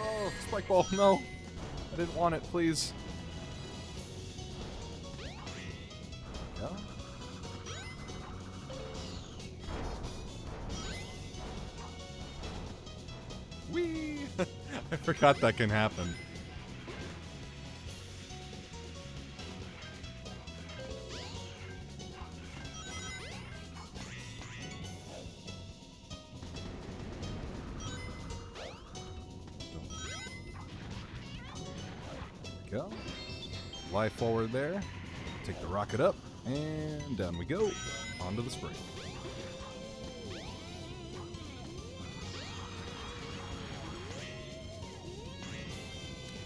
Oh, spike ball, no. I didn't want it, please. Yeah. Whee! I forgot that can happen. Go. Fly forward there. Take the rocket up, and down we go. Onto the spring.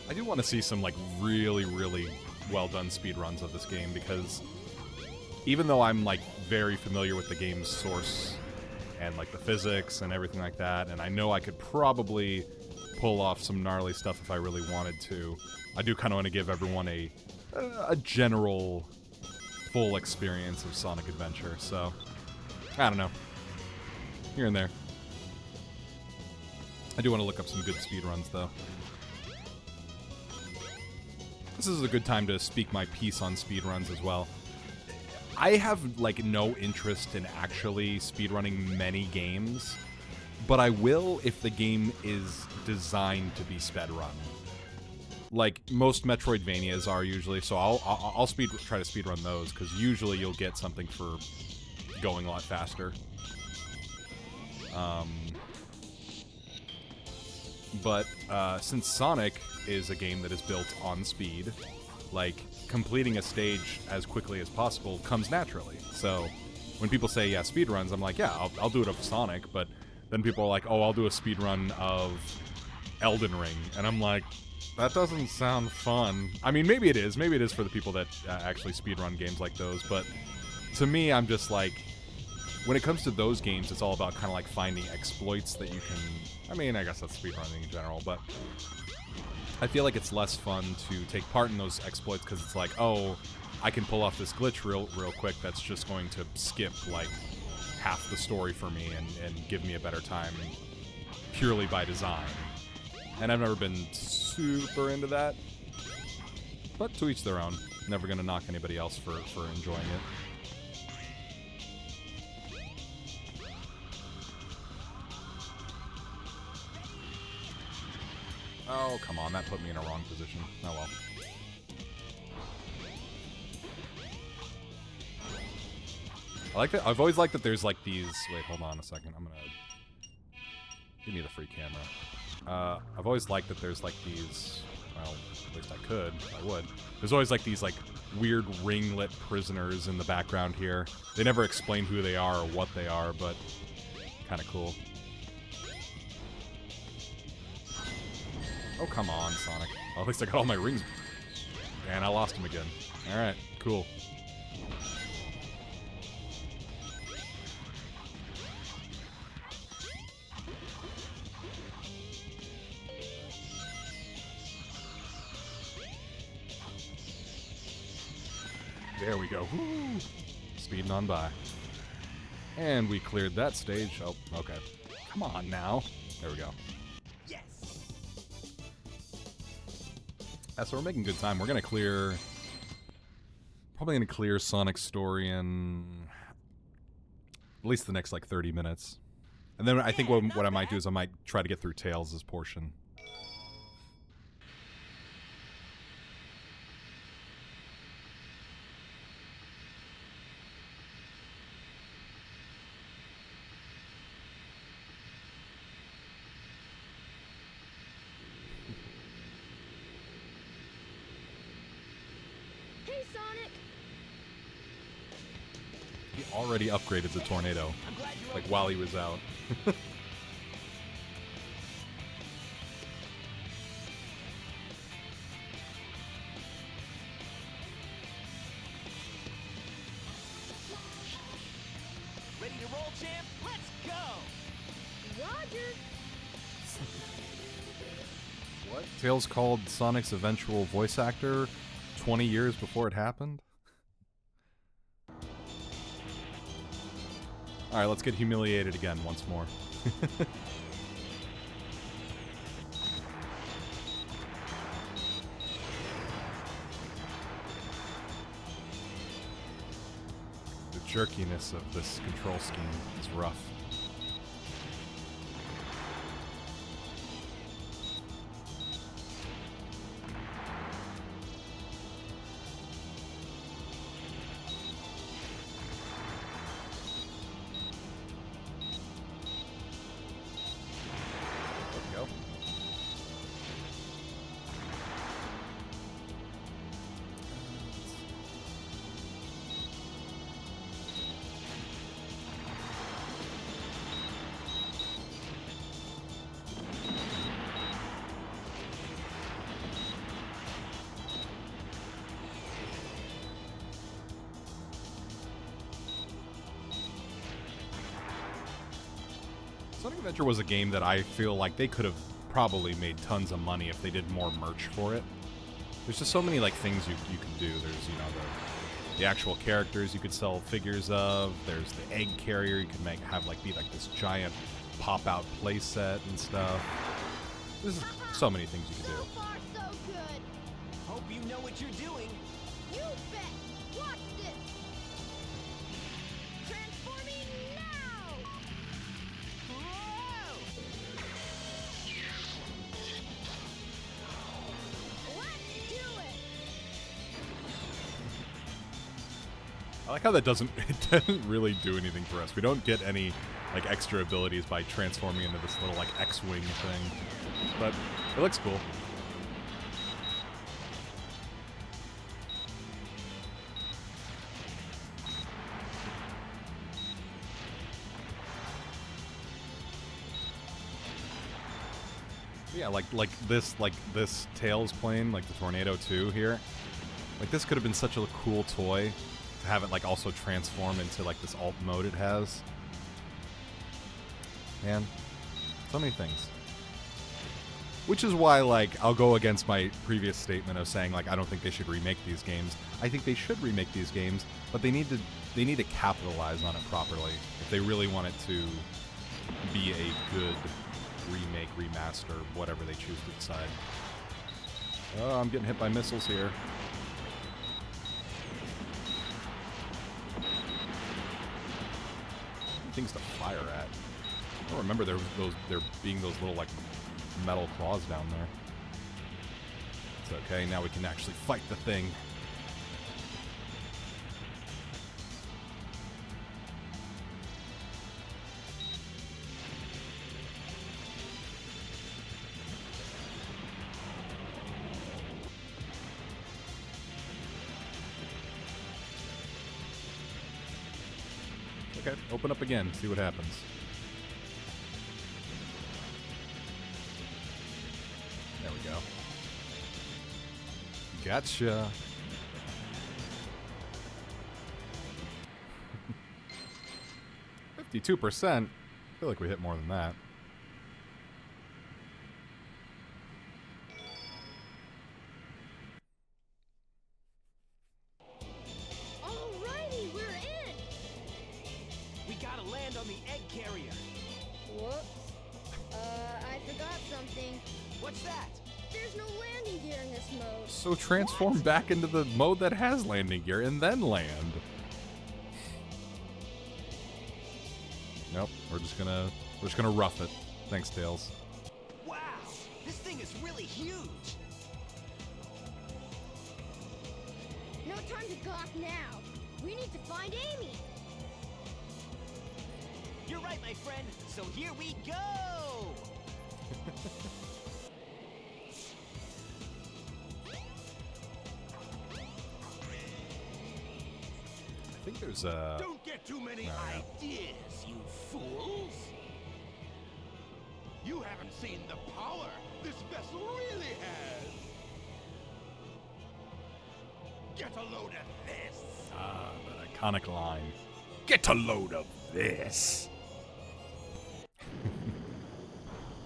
I do want to see some like really, really well done speed runs of this game because even though I'm like very familiar with the game's source and like the physics and everything like that, and I know I could probably pull off some gnarly stuff if I really wanted to, I do kind of want to give everyone a general full experience of Sonic Adventure. So I don't know, here and there. I do want to look up some good speed runs though. This is a good time to speak my piece on speedruns as well. I have, like, no interest in actually speedrunning many games, but I will if the game is designed to be sped run. Like, most Metroidvanias are usually, so I'll try to speedrun those, because usually you'll get something for going a lot faster. But since Sonic is a game that is built on speed, like, completing a stage as quickly as possible comes naturally. So when people say, yeah, speedruns, I'm like, yeah, I'll do it of Sonic, but then people are like, oh, I'll do a speedrun of Elden Ring. And I'm like, that doesn't sound fun. I mean, maybe it is. Maybe it is for the people that actually speedrun games like those, but to me, I'm just like, when it comes to those games, it's all about kind of like finding exploits that you can... I mean, I guess that's speedrunning in general, but I feel like it's less fun to take part in those exploits because it's like, oh, I can pull off this glitch real quick that's just going to skip, like, half the story for me and give me a better time purely by design. And I've never been super into that. But to each their own. Never gonna knock anybody else for enjoying it. Oh, come on, that put me in a wrong position. Oh well. I like that. I've always liked that there's like these. Wait, hold on a second. I'm gonna give me the free camera. I've always liked that there's like these. Well, at least I could. I would. There's always like these like weird ringlet prisoners in the background here. They never explain who they are or what they are, but kind of cool. Oh, come on, Sonic. Well, at least I got all my rings. And I lost them again. Alright, cool. There we go. Woo! Speeding on by. And we cleared that stage. Oh, okay. Come on now. There we go. So we're making good time. We're gonna clear... Probably gonna clear Sonic's story in... at least the next, like, 30 minutes. And then I think what I might do is I might try to get through Tails' portion. Already upgraded the tornado, like while he was out. Ready to roll, champ? Let's go! Roger. What? Tails called Sonic's eventual voice actor 20 years before it happened? Alright, let's get humiliated again once more. The jerkiness of this control scheme is rough. Sonic Adventure was a game that I feel like they could have probably made tons of money if they did more merch for it. There's just so many like things you can do. There's, you know, the actual characters you could sell figures of. There's the egg carrier you could have like be like this giant pop-out play set and stuff. There's so many things you could do. So far, so good. Hope you know what you're doing. You bet. Watch this. Transforming now. Whoa! Let's do it. I like how that doesn't really do anything for us. We don't get any like extra abilities by transforming into this little like X-wing thing, but it looks cool. Yeah, like this Tails plane, like the Tornado 2 here. Like this could have been such a cool toy to have it like also transform into like this alt mode it has. Man, so many things. Which is why, like, I'll go against my previous statement of saying, like, I don't think they should remake these games. I think they should remake these games, but they need to capitalize on it properly if they really want it to be a good remake, remaster, whatever they choose to decide. Oh, I'm getting hit by missiles here. Things to fire at. I don't remember there being those little, like, metal claws down there. It's okay, now we can actually fight the thing. Okay, open up again, see what happens. There we go. Gotcha. $52%. I feel like we hit more than that. Alrighty, we're in! We gotta land on the egg carrier. Whoops. I forgot something. What's that? There's no landing gear in this mode. So transform back into the mode that has landing gear and then land. Nope, we're just gonna rough it. Thanks, Tails. Wow, this thing is really huge. No time to gawk now. We need to find Amy. You're right, my friend. So here we go. I think there's a... Don't get too many yeah. ideas, you fools! You haven't seen the power this vessel really has! Get a load of this! That iconic line. Get a load of this!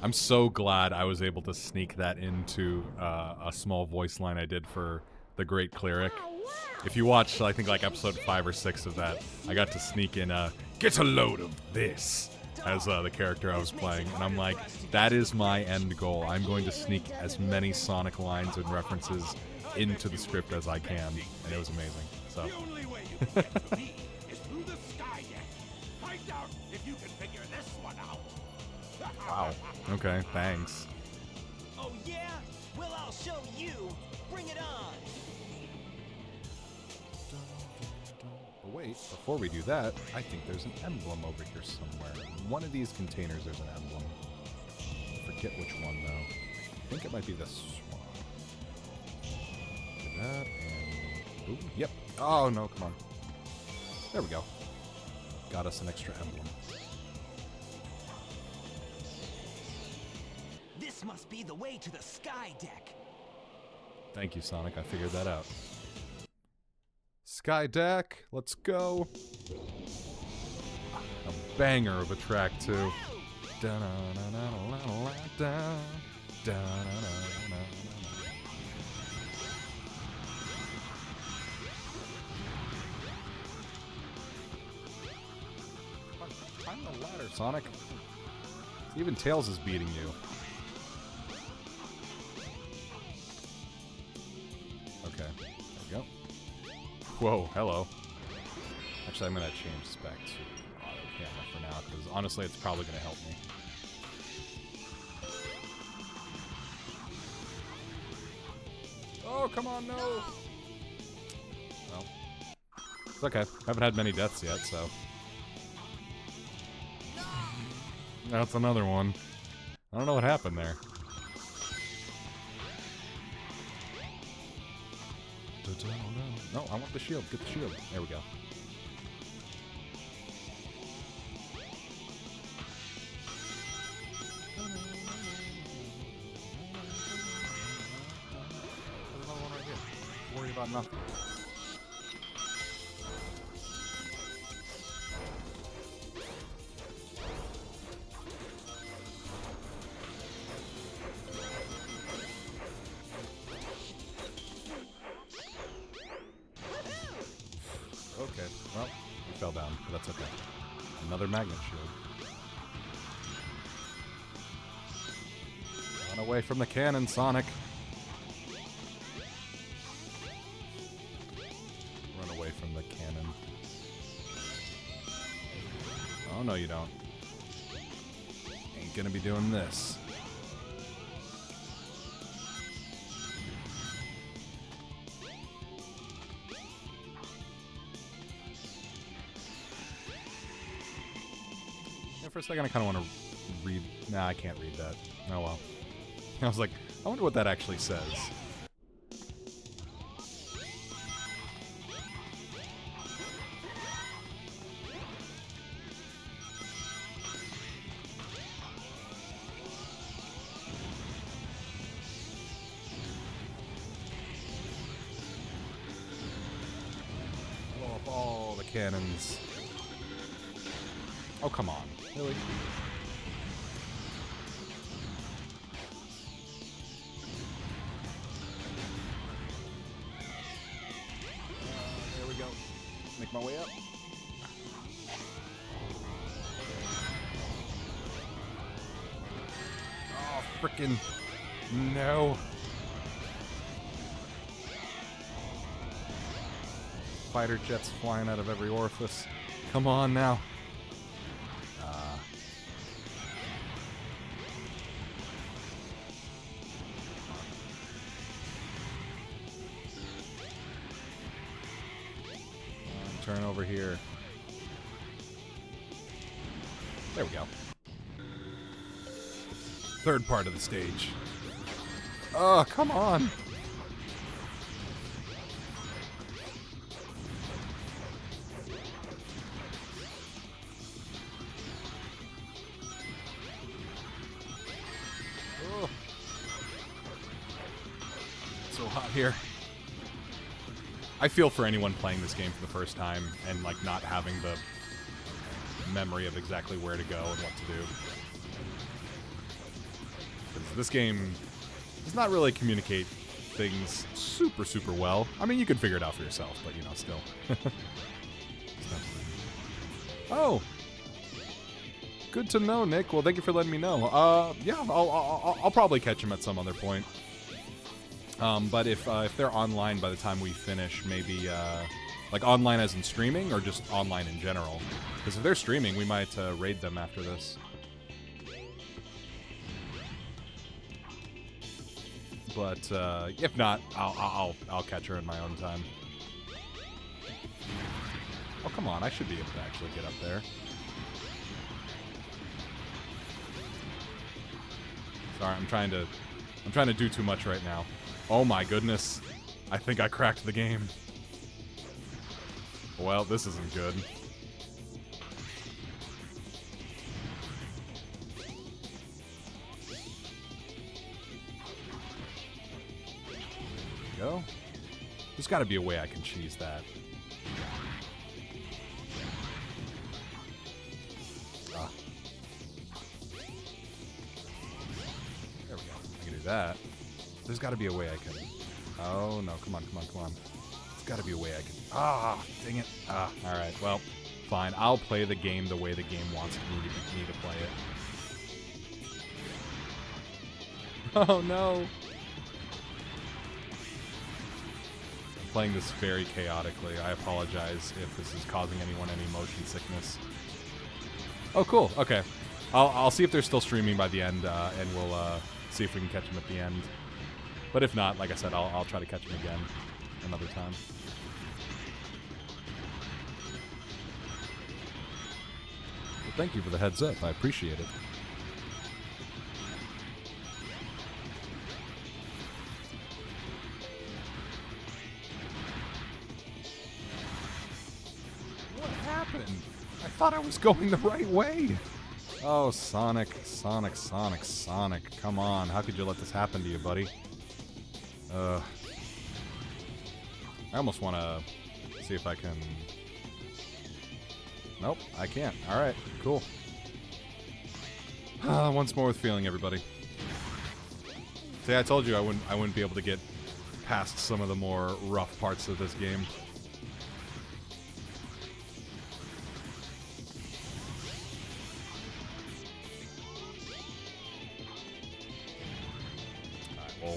I'm so glad I was able to sneak that into a small voice line I did for the Great Cleric. If you watch, I think, like, episode 5 or 6 of that, I got to sneak in get a load of this as the character I was playing. And I'm like, that is my end goal. I'm going to sneak as many Sonic lines and references into the script as I can. And it was amazing. So. The only way you can get to me is through the sky deck. Find out if you can figure this one out. Wow. Okay, thanks. Oh yeah? Well, I'll show you. Bring it on. But wait, before we do that, I think there's an emblem over here somewhere. In one of these containers there's an emblem. I forget which one, though. I think it might be this one. Do that, and... Ooh, yep. Oh, no, come on. There we go. Got us an extra emblem. This must be the way to the sky deck. Thank you, Sonic. I figured that out. Sky deck, let's go. A banger of a track, too. Climb the ladder, Sonic. Even Tails is beating you. Okay, there we go. Whoa, hello. Actually, I'm going to change this back to auto camera for now, because honestly, it's probably going to help me. Oh, come on, no! Well, it's okay. Haven't had many deaths yet, so... That's another one. I don't know what happened there. No, I want the shield. Get the shield. There we go. There's another one right here. Worry about nothing. Well, it fell down, but that's okay. Another magnet shield. Run away from the cannon, Sonic. Run away from the cannon. Oh, no, you don't. Ain't gonna be doing this. Yeah, for a second, I kind of want to read. Nah, I can't read that. Oh, well. I was like, I wonder what that actually says. Blow up all the cannons. Oh, come on. Really? There we go. Make my way up. Oh, frickin' no. Fighter jets flying out of every orifice. Come on now. Turn over here. There we go. Third part of the stage. Oh, come on. Oh. So hot here. I feel for anyone playing this game for the first time and like not having the memory of exactly where to go and what to do. Because this game does not really communicate things super well. I mean, you can figure it out for yourself, but you know, still. Oh, good to know, Nick. Well, thank you for letting me know. Yeah, I'll probably catch him at some other point. But if they're online by the time we finish, maybe, like online as in streaming, or just online in general? Because if they're streaming, we might raid them after this. But if not, I'll catch her in my own time. Oh, come on, I should be able to actually get up there. Sorry, I'm trying to do too much right now. Oh my goodness. I think I cracked the game. Well, this isn't good. There we go. There's got to be a way I can cheese that. Ah. There we go. I can do that. There's got to be a way I can... Oh, no. Come on. There's got to be a way I can... Ah, dang it. Ah, all right. Well, fine. I'll play the game the way the game wants me to play it. Oh, no. I'm playing this very chaotically. I apologize if this is causing anyone any motion sickness. Oh, cool. Okay. I'll see if they're still streaming by the end, and we'll see if we can catch them at the end. But if not, like I said, I'll try to catch him again another time. Well, thank you for the heads up. I appreciate it. What happened? I thought I was going the right way. Oh, Sonic. Come on. How could you let this happen to you, buddy? I almost want to see if I can... Nope, I can't. Alright, cool. Once more with feeling, everybody. See, I told you I wouldn't be able to get past some of the more rough parts of this game.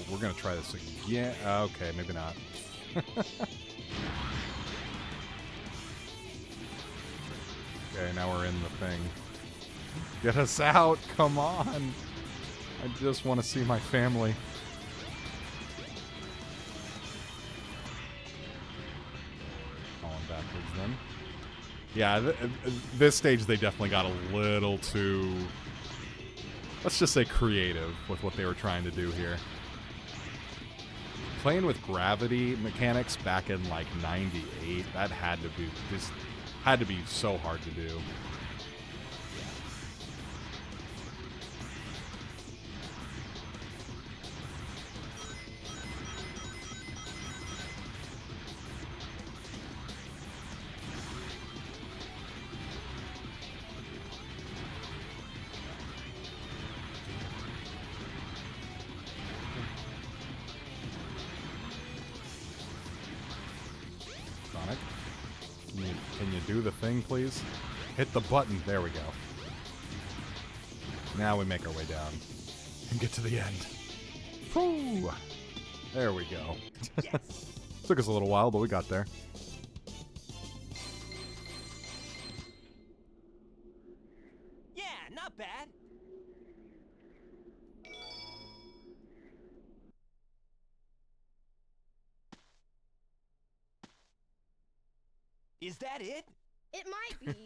we're gonna try this again. Okay, maybe not. Okay, now we're in the thing. Get us out! Come on! I just want to see my family. Falling backwards then. Yeah, this stage they definitely got a little too, let's just say, creative with what they were trying to do here. Playing with gravity mechanics back in like '98, that had to be so hard to do. Sonic, can you do the thing, please? Hit the button. There we go. Now we make our way down and get to the end. Whew. There we go. Took us a little while, but we got there. Yeah, not bad. Is that it? It might be.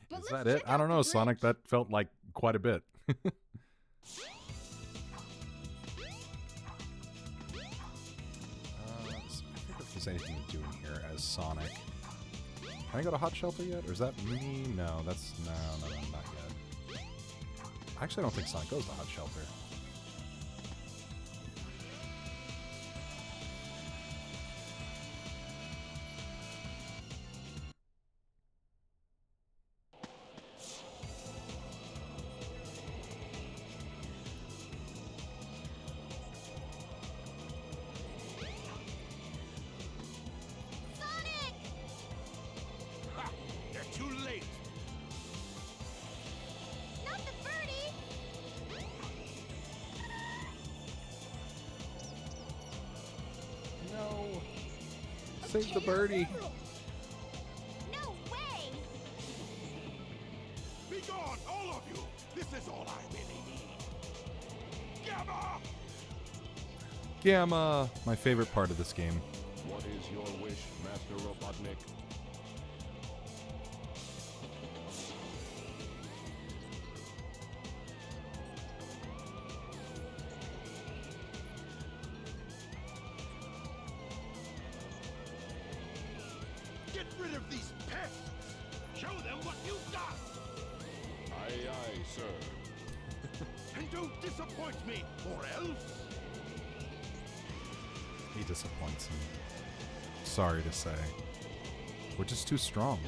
But Is let's that it? check I don't out know, the Sonic. bridge. That felt like quite a bit. I think if there's anything to do in here as Sonic. Can I go to Hot Shelter yet? Or is that me? No, that's... No, not yet. Actually, I don't think Sonic goes to Hot Shelter. Sonic! Ha! They're too late. Not the birdie! No! Save the birdie! No way! Be gone, all of you. This is all I really need. Gamma! Gamma! My favorite part of this game. What is your wish, Master Robotnik? Get rid of these pests! Show them what you've got! Aye, aye, sir. And don't disappoint me, or else... He disappoints me. Sorry to say. We're just too strong.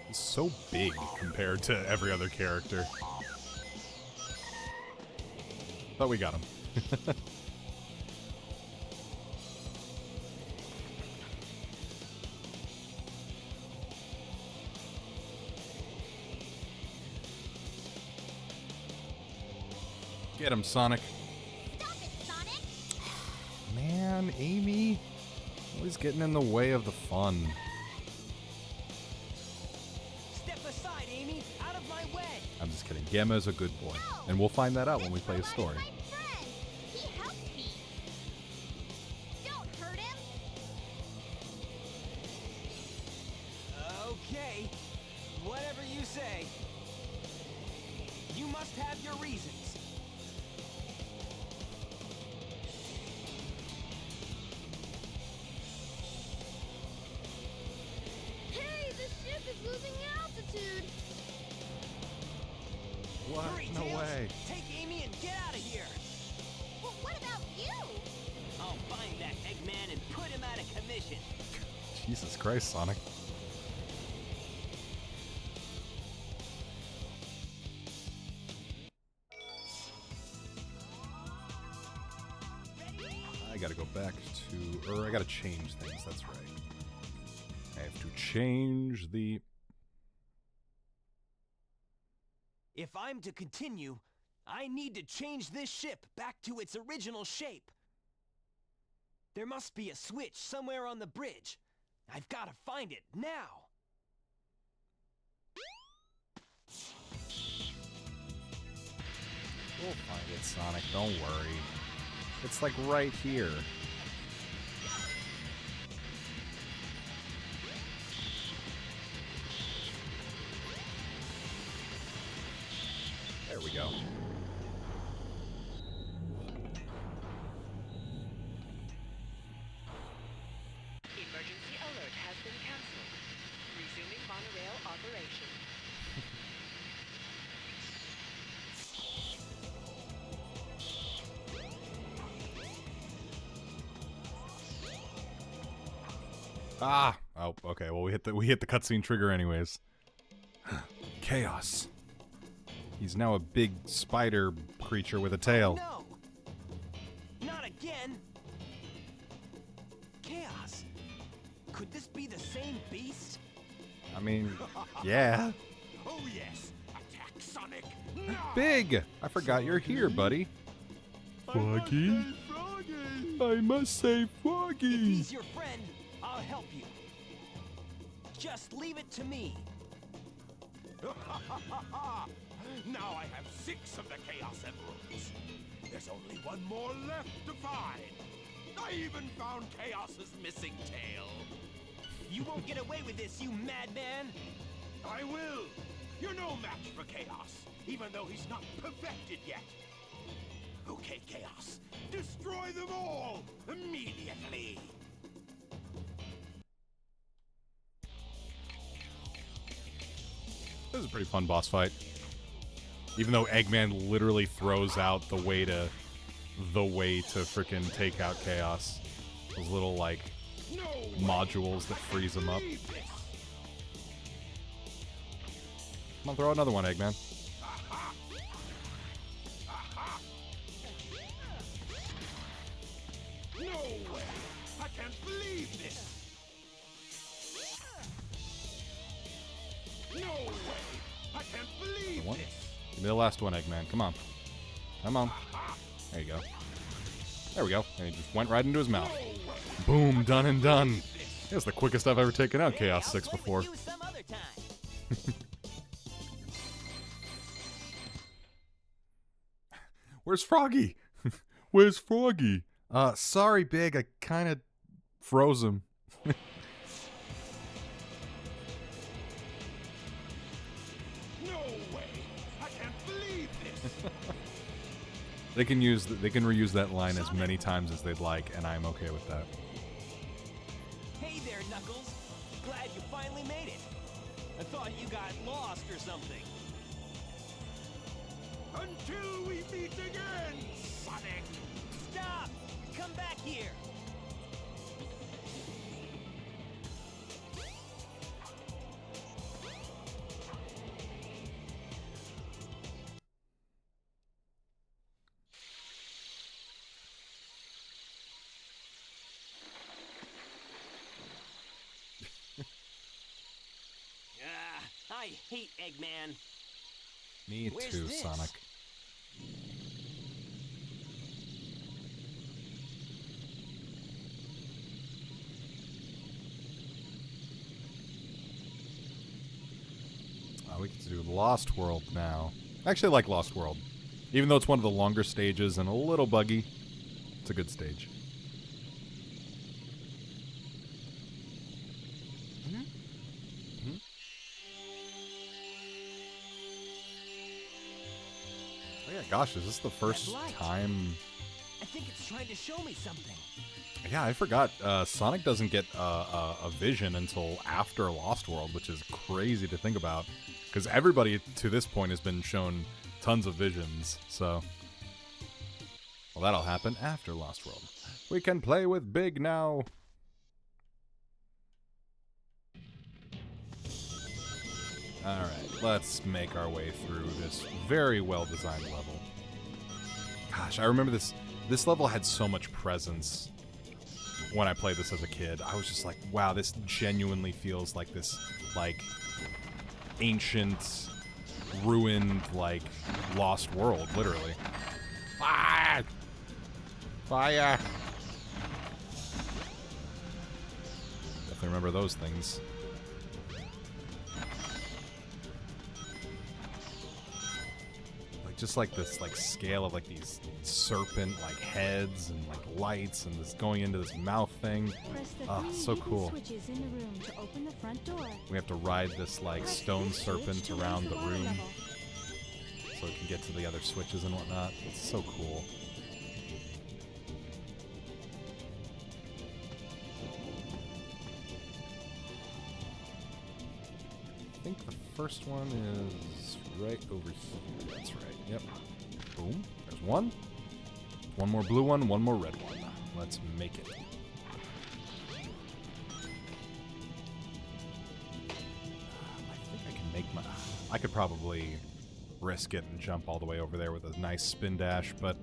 He's so big compared to every other character. But we got him. Get him, Sonic. Stop it, Sonic! Man, Amy. Always getting in the way of the fun. Step aside, Amy. Out of my way. I'm just kidding. Gamma's a good boy. And we'll find that out when we play his story. My friend! He helped me! Don't hurt him! Okay. Whatever you say. You must have your reasons. Hey, the ship is losing altitude. What? Hurry, No Tails. way. Take Amy and get out of here. Well, what about you? I'll find that Eggman and put him out of commission. Jesus Christ, Sonic. I gotta go back to... Or I gotta change things, that's right. I have to change the... If I'm to continue, I need to change this ship back to its original shape. There must be a switch somewhere on the bridge. I've got to find it now. We'll find it, Sonic. Don't worry. It's like right here. There we go. Emergency alert has been cancelled. Resuming monorail operation. Ah! Oh, okay. Well, we hit the cutscene trigger anyways. Chaos. He's now a big spider creature with a tail. No! Not again! Chaos! Could this be the same beast? I mean, yeah. Oh yes, attack Sonic now! Big! I forgot you're here, buddy. Froggy? I must say If Froggy! he's your friend, I'll help you. Just leave it to me. Now I have 6 of the Chaos Emeralds. There's only one more left to find. I even found Chaos's missing tail. You won't get away with this, you madman! I will. You're no match for Chaos, even though he's not perfected yet. Okay, Chaos, destroy them all immediately. This is a pretty fun boss fight. Even though Eggman literally throws out the way to frickin' take out Chaos. Those little, like, No modules that freeze him up. believe this. Come on, throw another one, Eggman. Aha! Aha! No way! I can't believe this! No way! I can't believe One. this! Give me the last one, Eggman. Come on. Come on. There you go. There we go. And he just went right into his mouth. No way! Boom, done and done. That's the quickest I've ever taken out Hey, Chaos I'll 6 play with before. you some other time. Where's Froggy? Where's Froggy? Sorry, Big. I kind of froze him. No way! I can't believe this! They can reuse that line as many times as they'd like, and I'm okay with that. Hey there, Knuckles. Glad you finally made it. I thought you got lost or something. Until we meet again, Sonic! Stop! Come back here! I hate Eggman. Me Where's too, this? Sonic. We get to do Lost World now. Actually, I like Lost World. Even though it's one of the longer stages and a little buggy, it's a good stage. Oh yeah, gosh, is this the first light. time? I think it's trying to show me something. Yeah, I forgot. Sonic doesn't get a vision until after Lost World, which is crazy to think about. Because everybody to this point has been shown tons of visions, so... Well, that'll happen after Lost World. We can play with Big now! Alright, let's make our way through this very well-designed level. Gosh, I remember this level had so much presence when I played this as a kid. I was just like, wow, this genuinely feels like this, like, ancient ruined, like, lost world, literally. Fire! Fire! Definitely remember those things. Like, just like this, like, scale of, like, these serpent, like, heads and, like, lights and this going into this mouth thing. Press the Ah, three so hidden cool. switches in the room to open the front door. We have to ride this, like, Press stone this switch serpent to raise around the water room level. so it can get to the other switches and whatnot. It's so cool. I think the first one is right over here. That's right. Yep. Boom. There's one. One more blue one, one more red one. Let's make it. I think I can make my... I could probably risk it and jump all the way over there with a nice spin dash, but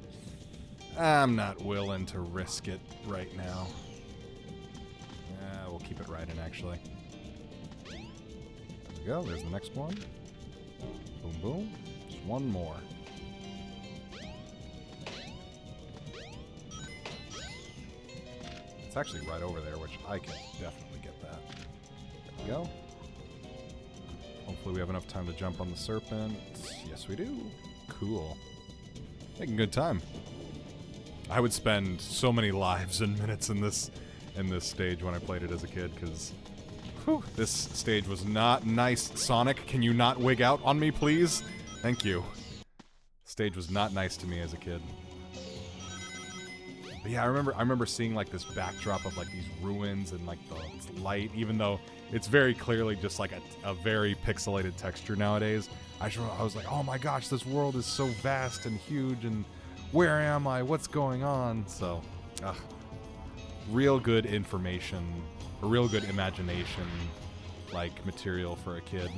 I'm not willing to risk it right now. We'll keep it riding, actually. There we go. There's the next one. Boom, boom. Just one more. It's actually right over there, which I can definitely get that. There we go. Hopefully we have enough time to jump on the serpent. Yes, we do. Cool. Making good time. I would spend so many lives and minutes in this stage when I played it as a kid, because this stage was not nice. Sonic, can you not wig out on me, please? Thank you. Stage was not nice to me as a kid. But yeah, I remember seeing like this backdrop of like these ruins and like the light, even though it's very clearly just like a very pixelated texture nowadays. I was like, oh my gosh, this world is so vast and huge, and where am I? What's going on? So, real good information, a real good imagination, like material for a kid.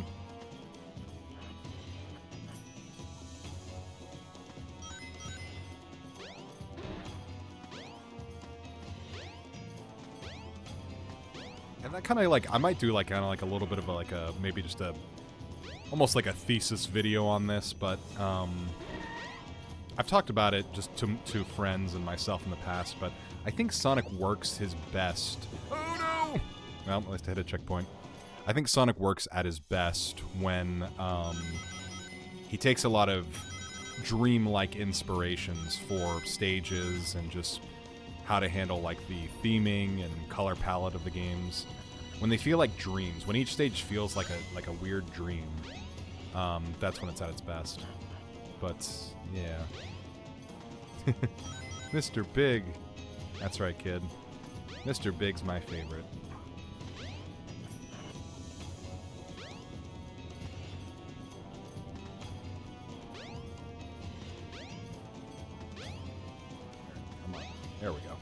And that kind of like, I might do like kind of like a little bit of a maybe just a almost like a thesis video on this, but I've talked about it just to friends and myself in the past, but I think Sonic works his best. Oh no! Well, at least I hit a checkpoint. I think Sonic works at his best when he takes a lot of dreamlike inspirations for stages and just how to handle like the theming and color palette of the games. When they feel like dreams, when each stage feels like a weird dream, that's when it's at its best. But yeah. Mr. Big. That's right, kid. Mr. Big's my favorite. Come on. There we go.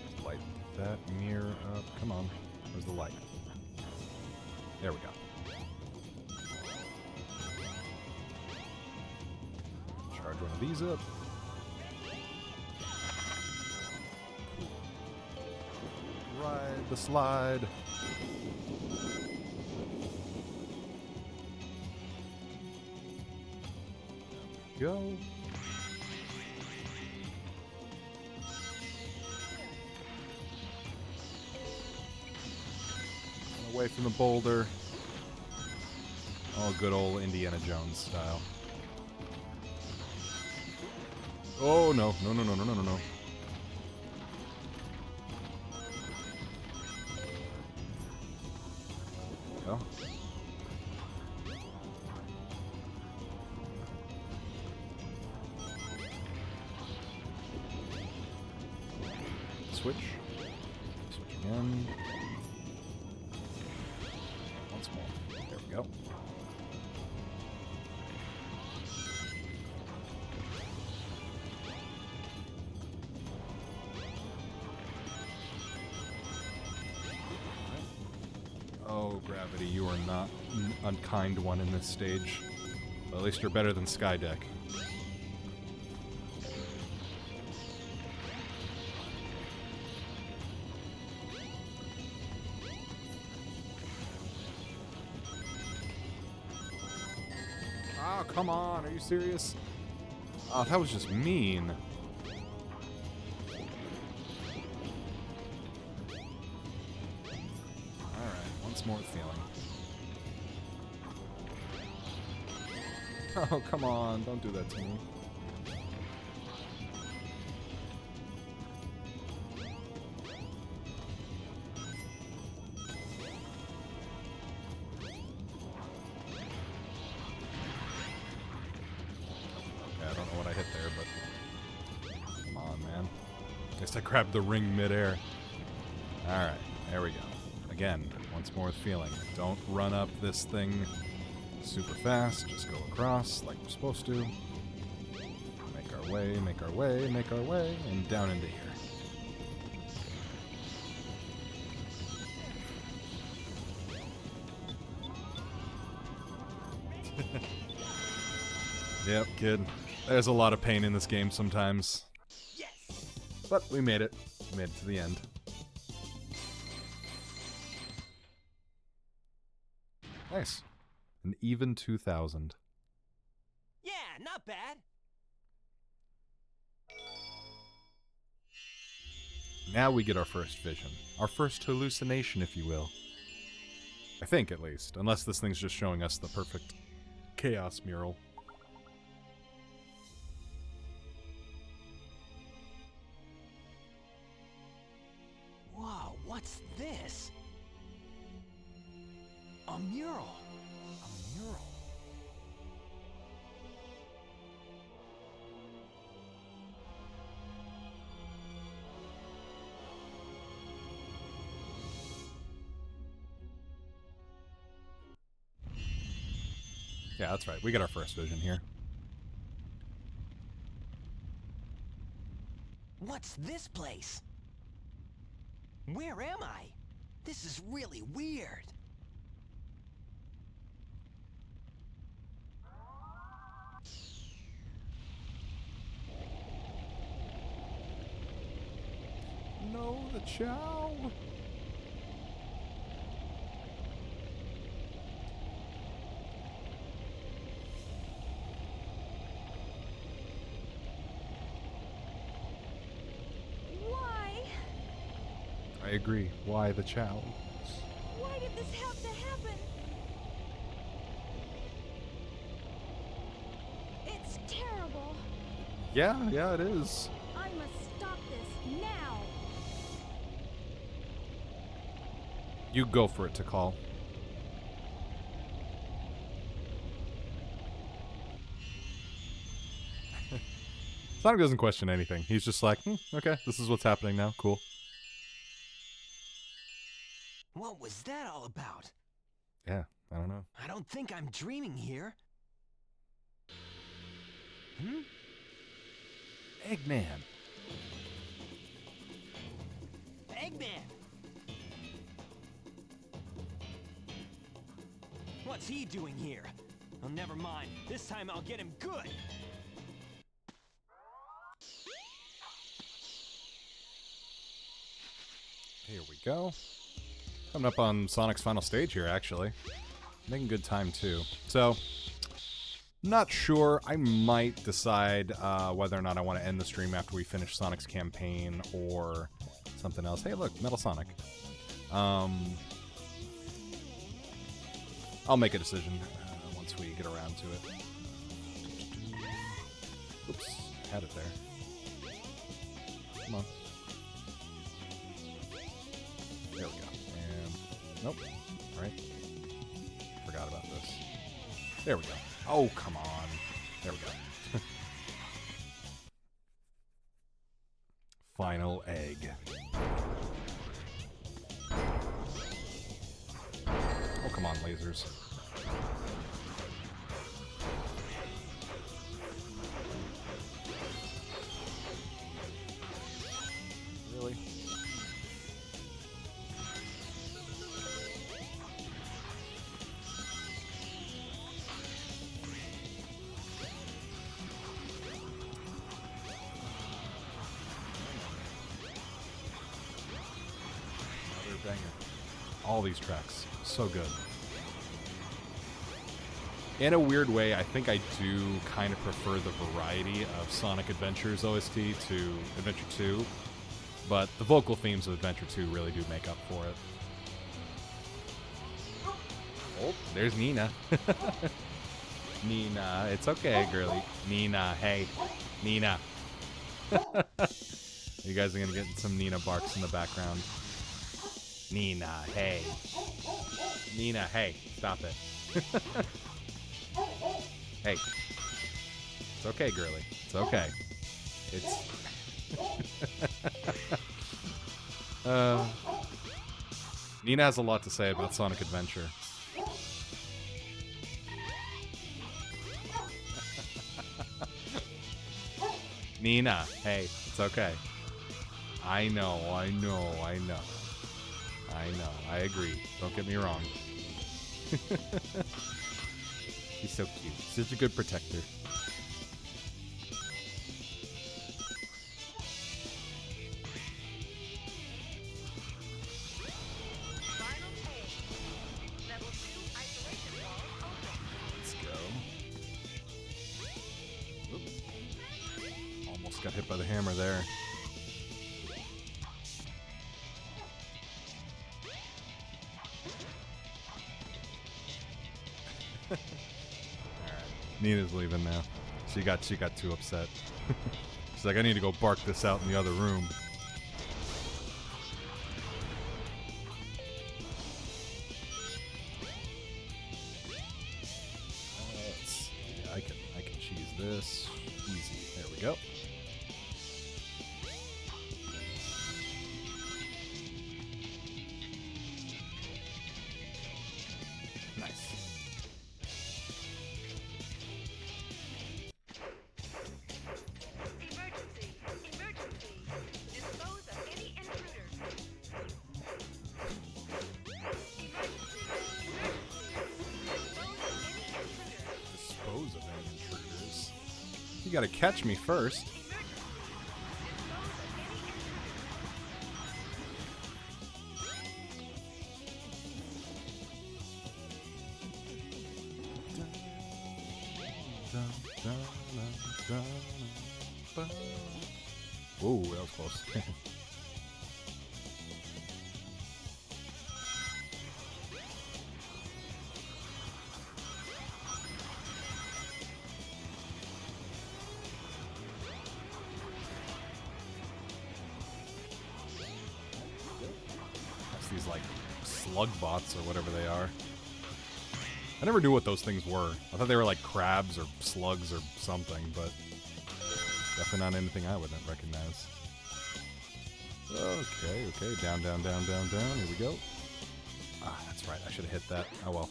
Just light that mirror up. Come on. Where's the light? There we go. Charge one of these up. Ride the slide. Go. Away from the boulder. Oh, good old Indiana Jones style. Oh, no. No, no, no, no, no, no, no. Go. Switch. Switch again. Once more. There we go. Oh, Gravity, you are not an unkind one in this stage. But at least you're better than Skydeck. Oh, come on. Are you serious? Oh, that was just mean. Alright, once more feeling. Oh, come on. Don't do that to me. I don't know what I hit there, but come on, man. Guess I grabbed the ring midair. Alright, there we go. Again, once more with feeling. Don't run up this thing super fast. Just go across like we're supposed to. Make our way, make our way, make our way, and down into here. Yep, kid. There's a lot of pain in this game sometimes. Yes! But we made it. We made it to the end. Nice. An even 2,000. Yeah, not bad. Now we get our first vision. Our first hallucination, if you will. I think, at least. Unless this thing's just showing us the perfect chaos mural. Whoa, what's this? A mural. A mural. Yeah, that's right. We get our first vision here. What's this place? Where am I? This is really weird. No, the Chow. Why? I agree. Why the Chow? Why did this have to happen? It's terrible. Yeah, it is. I must stop this now. You go for it, Tikal. Sonic doesn't question anything. He's just like, okay, this is what's happening now. Cool. What was that all about? Yeah, I don't know. I don't think I'm dreaming here. Hmm? Eggman. Eggman! What's he doing here? Oh, never mind. This time I'll get him good! Here we go. Coming up on Sonic's final stage here, actually. Making good time, too. So, not sure. I might decide whether or not I want to end the stream after we finish Sonic's campaign or something else. Hey, look, Metal Sonic. I'll make a decision once we get around to it. Oops, had it there. Come on. There we go. And nope. Right. Forgot about this. There we go. Oh, come on. There we go. Final egg. Oh, come on, lasers. Really? Another banger. All these tracks, so good. in a weird way, I think I do kind of prefer the variety of Sonic Adventures OST to Adventure 2, but the vocal themes of Adventure 2 really do make up for it. Oh, there's Nina. Nina, it's okay, girly. Nina, hey. Nina. You guys are going to get some Nina barks in the background. Nina, hey. Nina, hey. Stop it. Hey. It's okay, girly. It's okay. It's... Nina has a lot to say about Sonic Adventure. Nina, hey, it's okay. I know. I agree. Don't get me wrong. She's so cute. Such a good protector. Let's go. Oop. Almost got hit by the hammer there. Nina's leaving now. She got too upset. She's like, I need to go bark this out in the other room. Let's see. I can cheese this easy. There we go. Nice. Dispose of any intruders. You gotta catch me first. Whoa, that was close. That's these like slug bots or whatever they are. I never knew what those things were. I thought they were like crabs or slugs or something, but definitely not anything I wouldn't recognize. Okay, down. Here we go. Ah, that's right. I should have hit that. Oh well.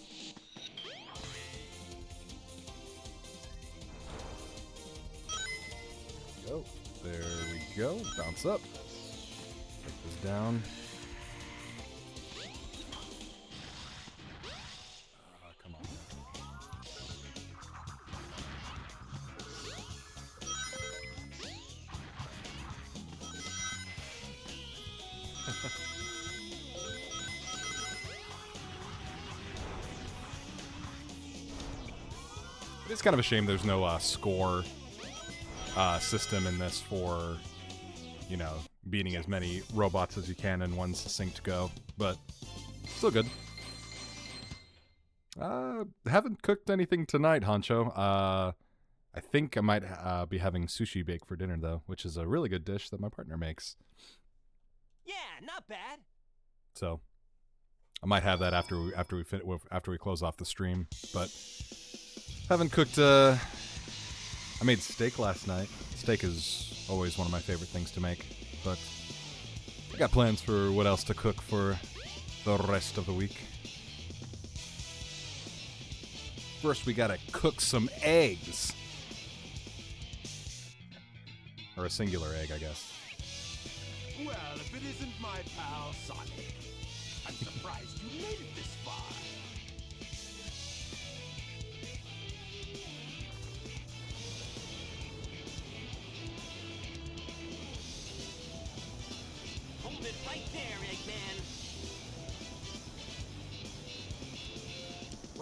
Go. There we go. Bounce up. Take this down. Come on. It's kind of a shame there's no score system in this for, you know, beating as many robots as you can in one succinct go, but still good. Haven't cooked anything tonight, Honcho. I think I might be having sushi bake for dinner, though, which is a really good dish that my partner makes. Yeah, not bad. So I might have that after we close off the stream, but haven't cooked. I made steak last night. Steak is always one of my favorite things to make, but I got plans for what else to cook for the rest of the week. First, we gotta cook some eggs. Or a singular egg, I guess. Well, if it isn't my pal Sonic, I'm surprised you made it this far. Hold it right there, Eggman.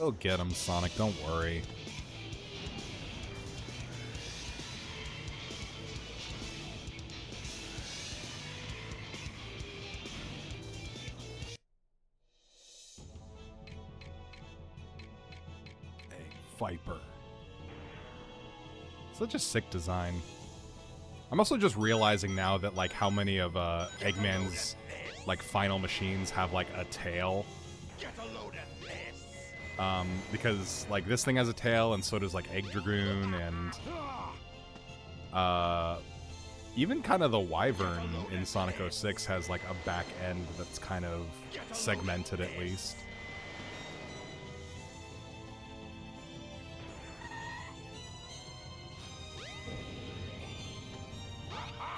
We'll get him, Sonic. Don't worry. Viper. Such a sick design. I'm also just realizing now that like how many of Eggman's like final machines have like a tail. Because like this thing has a tail, and so does like Egg Dragoon, and even kind of the Wyvern in Sonic 06 has like a back end that's kind of segmented at least.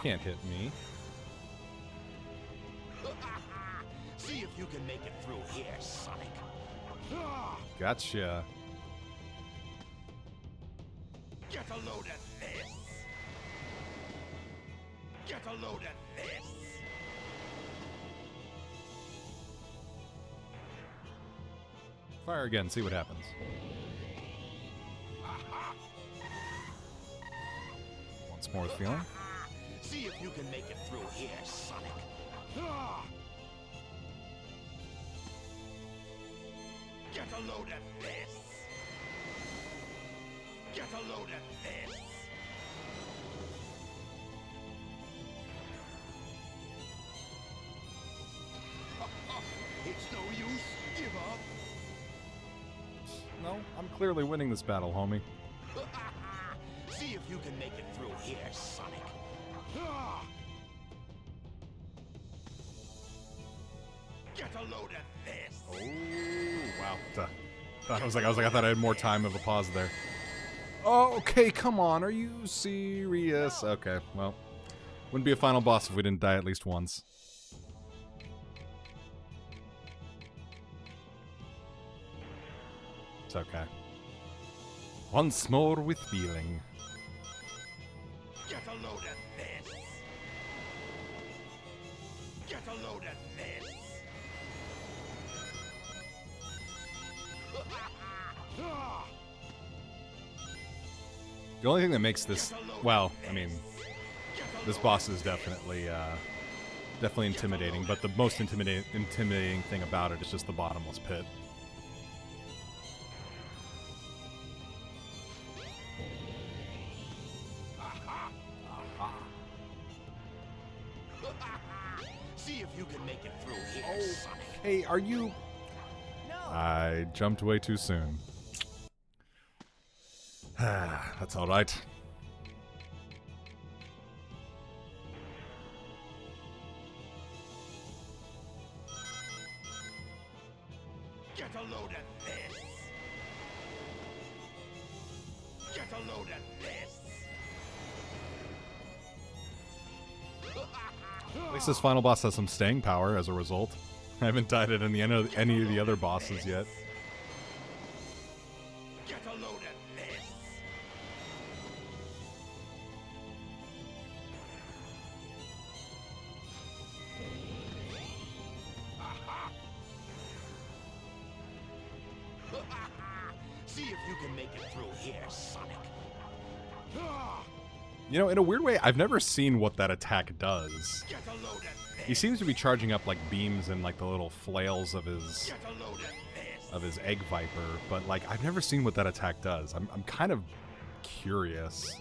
Can't hit me. See if you can make it through here, Sonic. Gotcha. Get a load of this. Get a load of this. Fire again, see what happens. Once more with feeling. See if you can make it through here, Sonic. Get a load of this. Get a load of this. It's no use. Give up. No, I'm clearly winning this battle, homie. See if you can make it through here, Sonic. Get a load of this. Oh wow! I thought I had more time of a pause there. Oh, okay, come on, are you serious? Okay, well, wouldn't be a final boss if we didn't die at least once. It's okay. Once more with feeling. Get a load of this. Get a load of this. The only thing that makes this, well, I mean, this boss is definitely intimidating, but the most intimidating thing about it is just the bottomless pit. See if you can make it through here, Sonic. Hey, are you... I jumped way too soon. That's alright. Get a load of this. Get a load of this. At least this final boss has some staying power as a result. I haven't died at any of the other bosses yet. Get a load of this. See if you can make it through here, Sonic. You know, in a weird way, I've never seen what that attack does. Get a load of this. He seems to be charging up like beams and like the little flails of Get a load of this. his egg viper, but like I've never seen what that attack does. I'm kind of curious.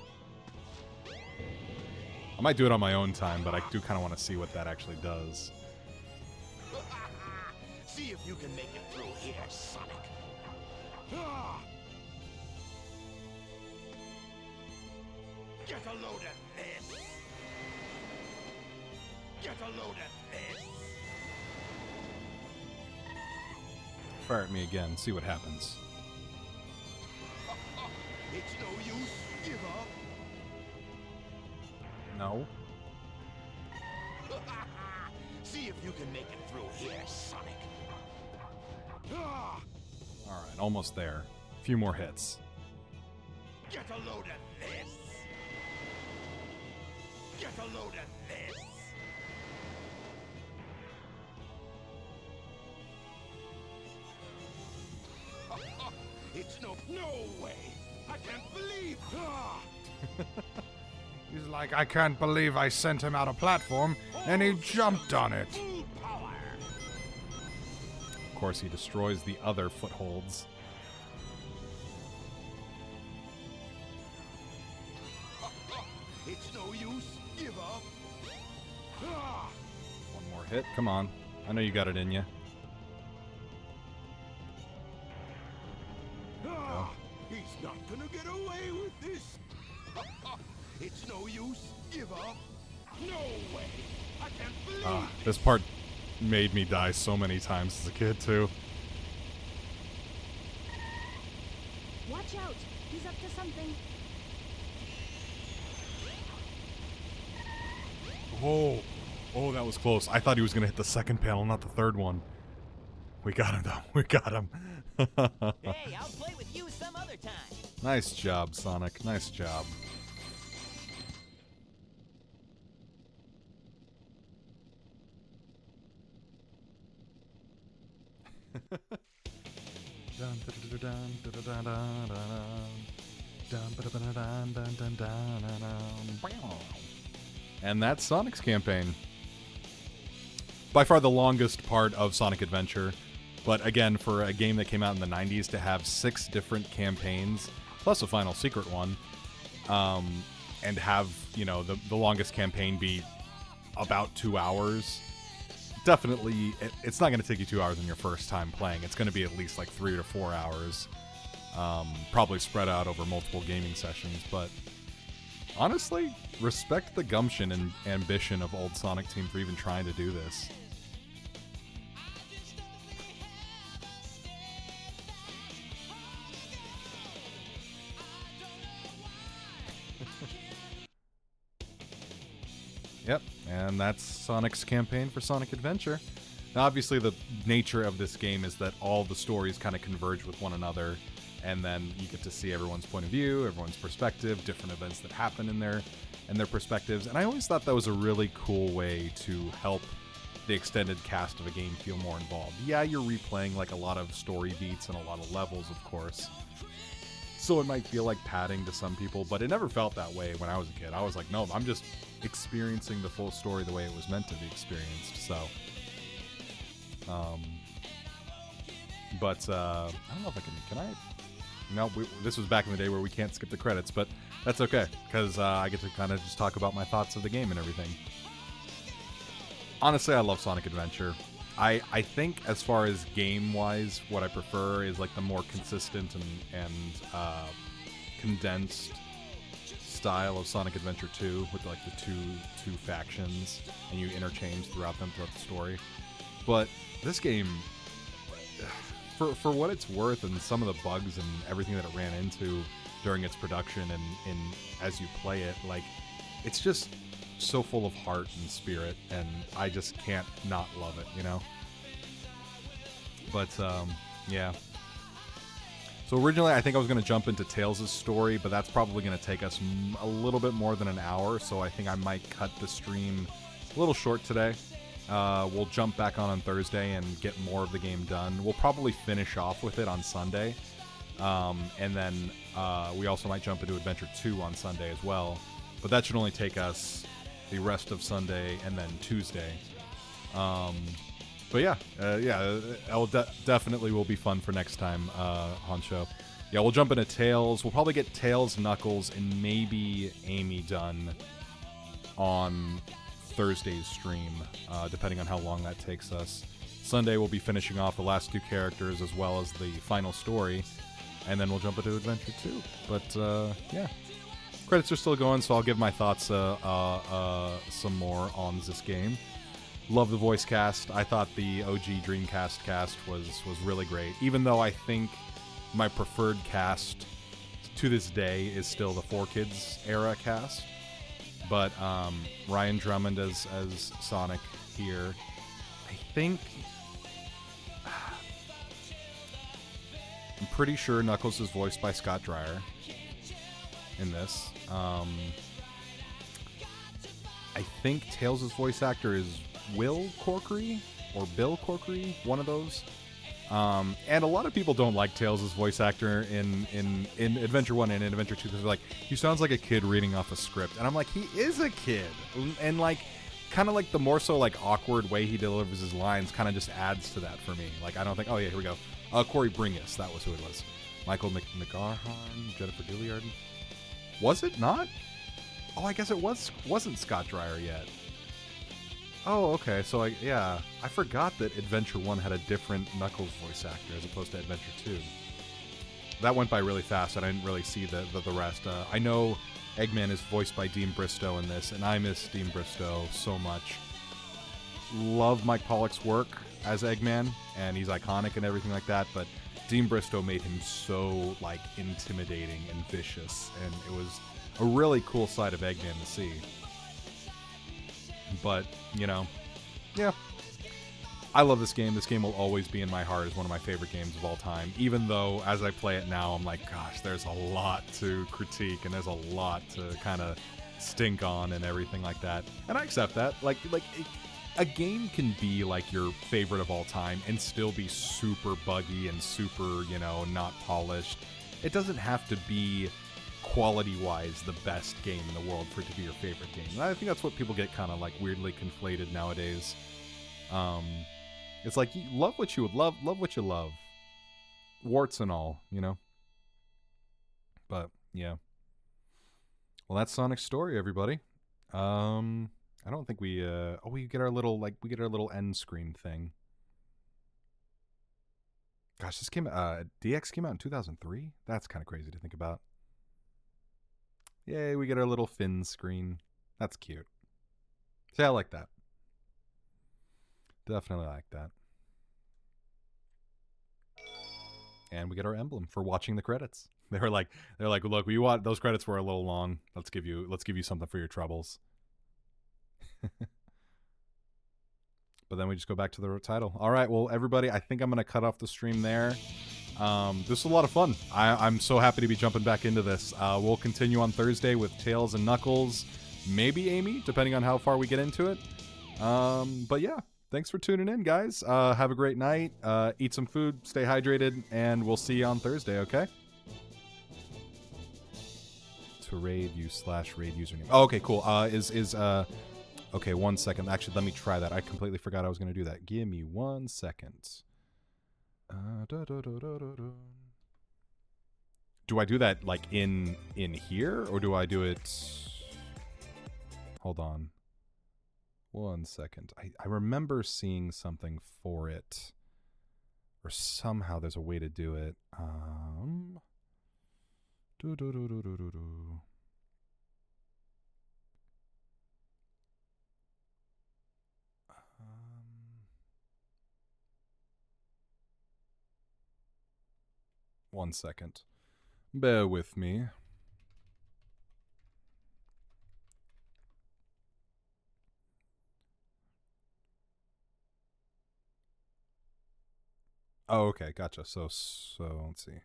I might do it on my own time, but I do kind of want to see what that actually does. See if you can make it through here, Sonic. Get a load of this. Get a load of this. Fire at me again, see what happens. It's no use. Give up. No. See if you can make it through here, Sonic. Alright, almost there. A few more hits. Get a load of this. Get a load of this. It's no way. I can't believe. He's like, I can't believe I sent him out a platform, and he jumped on it. Full power. Of course, he destroys the other footholds. It's no use. Give up. One more hit. Come on. I know you got it in you. He's not gonna get away with this. It's no use. Give up. No way. I can't believe This part made me die so many times as a kid, too. Watch out! He's up to something. Oh, that was close. I thought he was going to hit the second panel, not the third one. We got him, though. We got him. Hey, I'll play with you some other time. Nice job, Sonic. Nice job. And that's Sonic's campaign. By far the longest part of Sonic Adventure. But again, for a game that came out in the 90s, to have 6 different campaigns, plus a final secret one, and have, you know, the longest campaign be about 2 hours, definitely, it's not going to take you 2 hours in your first time playing. It's going to be at least like 3 to 4 hours, probably spread out over multiple gaming sessions. But honestly, respect the gumption and ambition of old Sonic Team for even trying to do this. Yep, and that's Sonic's campaign for Sonic Adventure. Now, obviously, the nature of this game is that all the stories kind of converge with one another, and then you get to see everyone's point of view, everyone's perspective, different events that happen in their perspectives. And I always thought that was a really cool way to help the extended cast of a game feel more involved. Yeah, you're replaying like a lot of story beats and a lot of levels, of course. So it might feel like padding to some people, but it never felt that way when I was a kid. I was like, no, I'm just experiencing the full story the way it was meant to be experienced. So, but I don't know if I can I? No, this was back in the day where we can't skip the credits, but that's okay, because I get to kind of just talk about my thoughts of the game and everything. Honestly, I love Sonic Adventure. I think as far as game-wise, what I prefer is like the more consistent and condensed style of Sonic Adventure 2 with like the two factions, and you interchange throughout the story. But this game, for what it's worth, and some of the bugs and everything that it ran into during its production and as you play it, like, it's just so full of heart and spirit, and I just can't not love it, you know? But, yeah. So originally I think I was going to jump into Tails' story, but that's probably going to take us a little bit more than an hour, so I think I might cut the stream a little short today. We'll jump back on Thursday and get more of the game done. We'll probably finish off with it on Sunday. And then we also might jump into Adventure 2 on Sunday as well. But that should only take us the rest of Sunday and then Tuesday. But yeah, definitely will be fun for next time, Honcho. Yeah, we'll jump into Tails. We'll probably get Tails, Knuckles, and maybe Amy done on Thursday's stream, depending on how long that takes us. Sunday we'll be finishing off the last 2 characters as well as the final story, and then we'll jump into Adventure 2. But yeah, credits are still going, so I'll give my thoughts some more on this game. Love the voice cast. I thought the OG Dreamcast cast was really great, even though I think my preferred cast to this day is still the 4Kids era cast. But Ryan Drummond as Sonic here, I think, I'm pretty sure Knuckles is voiced by Scott Dreyer in this. I think Tails' voice actor is Will Corkery or Bill Corkery, one of those. And a lot of people don't like Tails' voice actor in Adventure 1 and in Adventure 2 because they're like, he sounds like a kid reading off a script. And I'm like, he is a kid. And like, kind of like the more so like awkward way he delivers his lines kind of just adds to that for me. Like, I don't think, oh yeah, here we go. Corey Bringus, that was who it was. Michael McGarhan, Jennifer Gilliard. Was it not? Oh, I guess it wasn't Scott Dreyer yet. Oh, okay. So, I forgot that Adventure 1 had a different Knuckles voice actor as opposed to Adventure 2. That went by really fast. I didn't really see the rest. I know Eggman is voiced by Dean Bristow in this, and I miss Dean Bristow so much. Love Mike Pollock's work as Eggman, and he's iconic and everything like that, but Dean Bristow made him so, like, intimidating and vicious, and it was a really cool side of Eggman to see. But, you know, yeah. I love this game. This game will always be in my heart as one of my favorite games of all time, even though as I play it now, I'm like, gosh, there's a lot to critique, and there's a lot to kind of stink on and everything like that. And I accept that. Like a game can be like your favorite of all time and still be super buggy and super, you know, not polished. It doesn't have to be quality-wise the best game in the world for it to be your favorite game. And I think that's what people get kind of like weirdly conflated nowadays. It's like, you love what you would love what you love. Warts and all, you know? But, yeah. Well, that's Sonic's story, everybody. I don't think we, we get our little end screen thing. Gosh, this DX came out in 2003? That's kind of crazy to think about. Yay, we get our little fin screen. That's cute. See, I like that. Definitely like that. And we get our emblem for watching the credits. They're like, look, we want those credits were a little long. Let's give you something for your troubles. But then we just go back to the title. All right, well, everybody, I think I'm going to cut off the stream there. This was a lot of fun. I'm so happy to be jumping back into this. We'll continue on Thursday with Tails and Knuckles. Maybe Amy, depending on how far we get into it. But yeah, thanks for tuning in, guys. Have a great night. Eat some food, stay hydrated, and we'll see you on Thursday, okay? To raid you /raid username. Oh, okay, cool. Okay, 1 second. Actually, let me try that. I completely forgot I was going to do that. Give me 1 second. Do I do that, like, in here? Or do I do it... Hold on. 1 second. I remember seeing something for it. Or somehow there's a way to do it. One second. Bear with me. Oh, okay, gotcha. So let's see.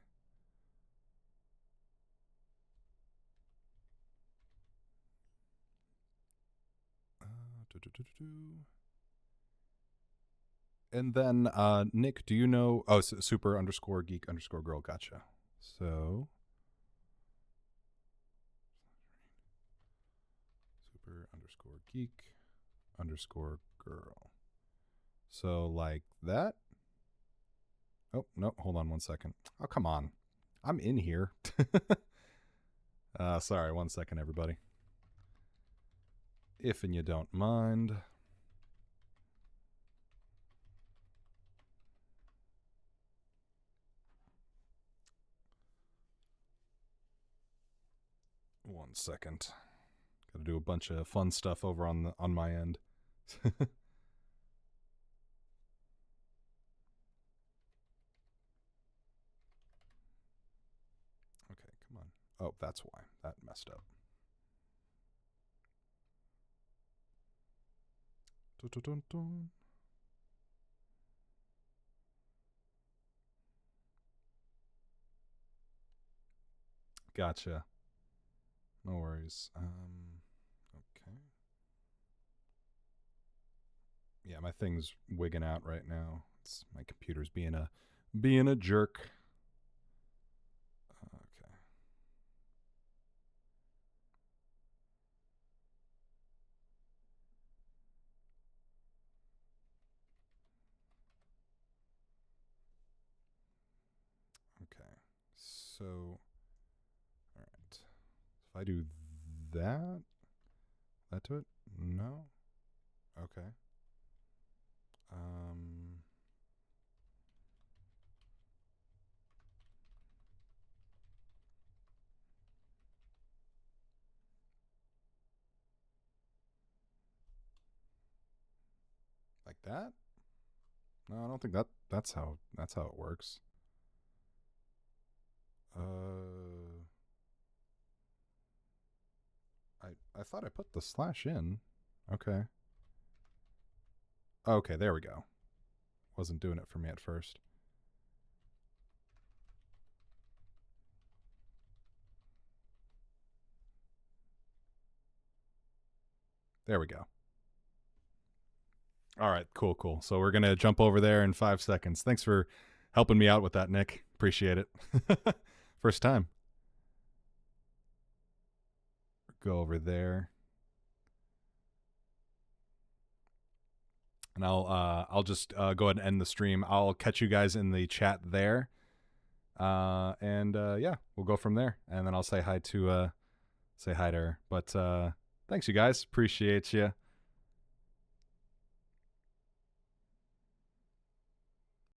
And then, Nick, do you know... Oh, super_geek_girl, gotcha. So... super_geek_girl. So, like that? Oh, no, hold on 1 second. Oh, come on. I'm in here. Sorry, 1 second, everybody. If and you don't mind... One second. Got to do a bunch of fun stuff over on my end. Okay, come on. Oh, that's why. That messed up. Dun, dun, dun, dun. Gotcha. No worries. Okay. Yeah, my thing's wigging out right now. My computer's being a jerk. Okay. Okay. So, all right. If I do that to it? No. Okay. Like that? No, I don't think that's how it works. I thought I put the slash in. Okay. Okay, there we go. Wasn't doing it for me at first. There we go. All right, cool. So we're going to jump over there in 5 seconds. Thanks for helping me out with that, Nick. Appreciate it. First time. Go over there. And I'll just go ahead and end the stream. I'll catch you guys in the chat there. And yeah, we'll go from there. And then I'll say hi to her. But thanks, you guys. Appreciate you.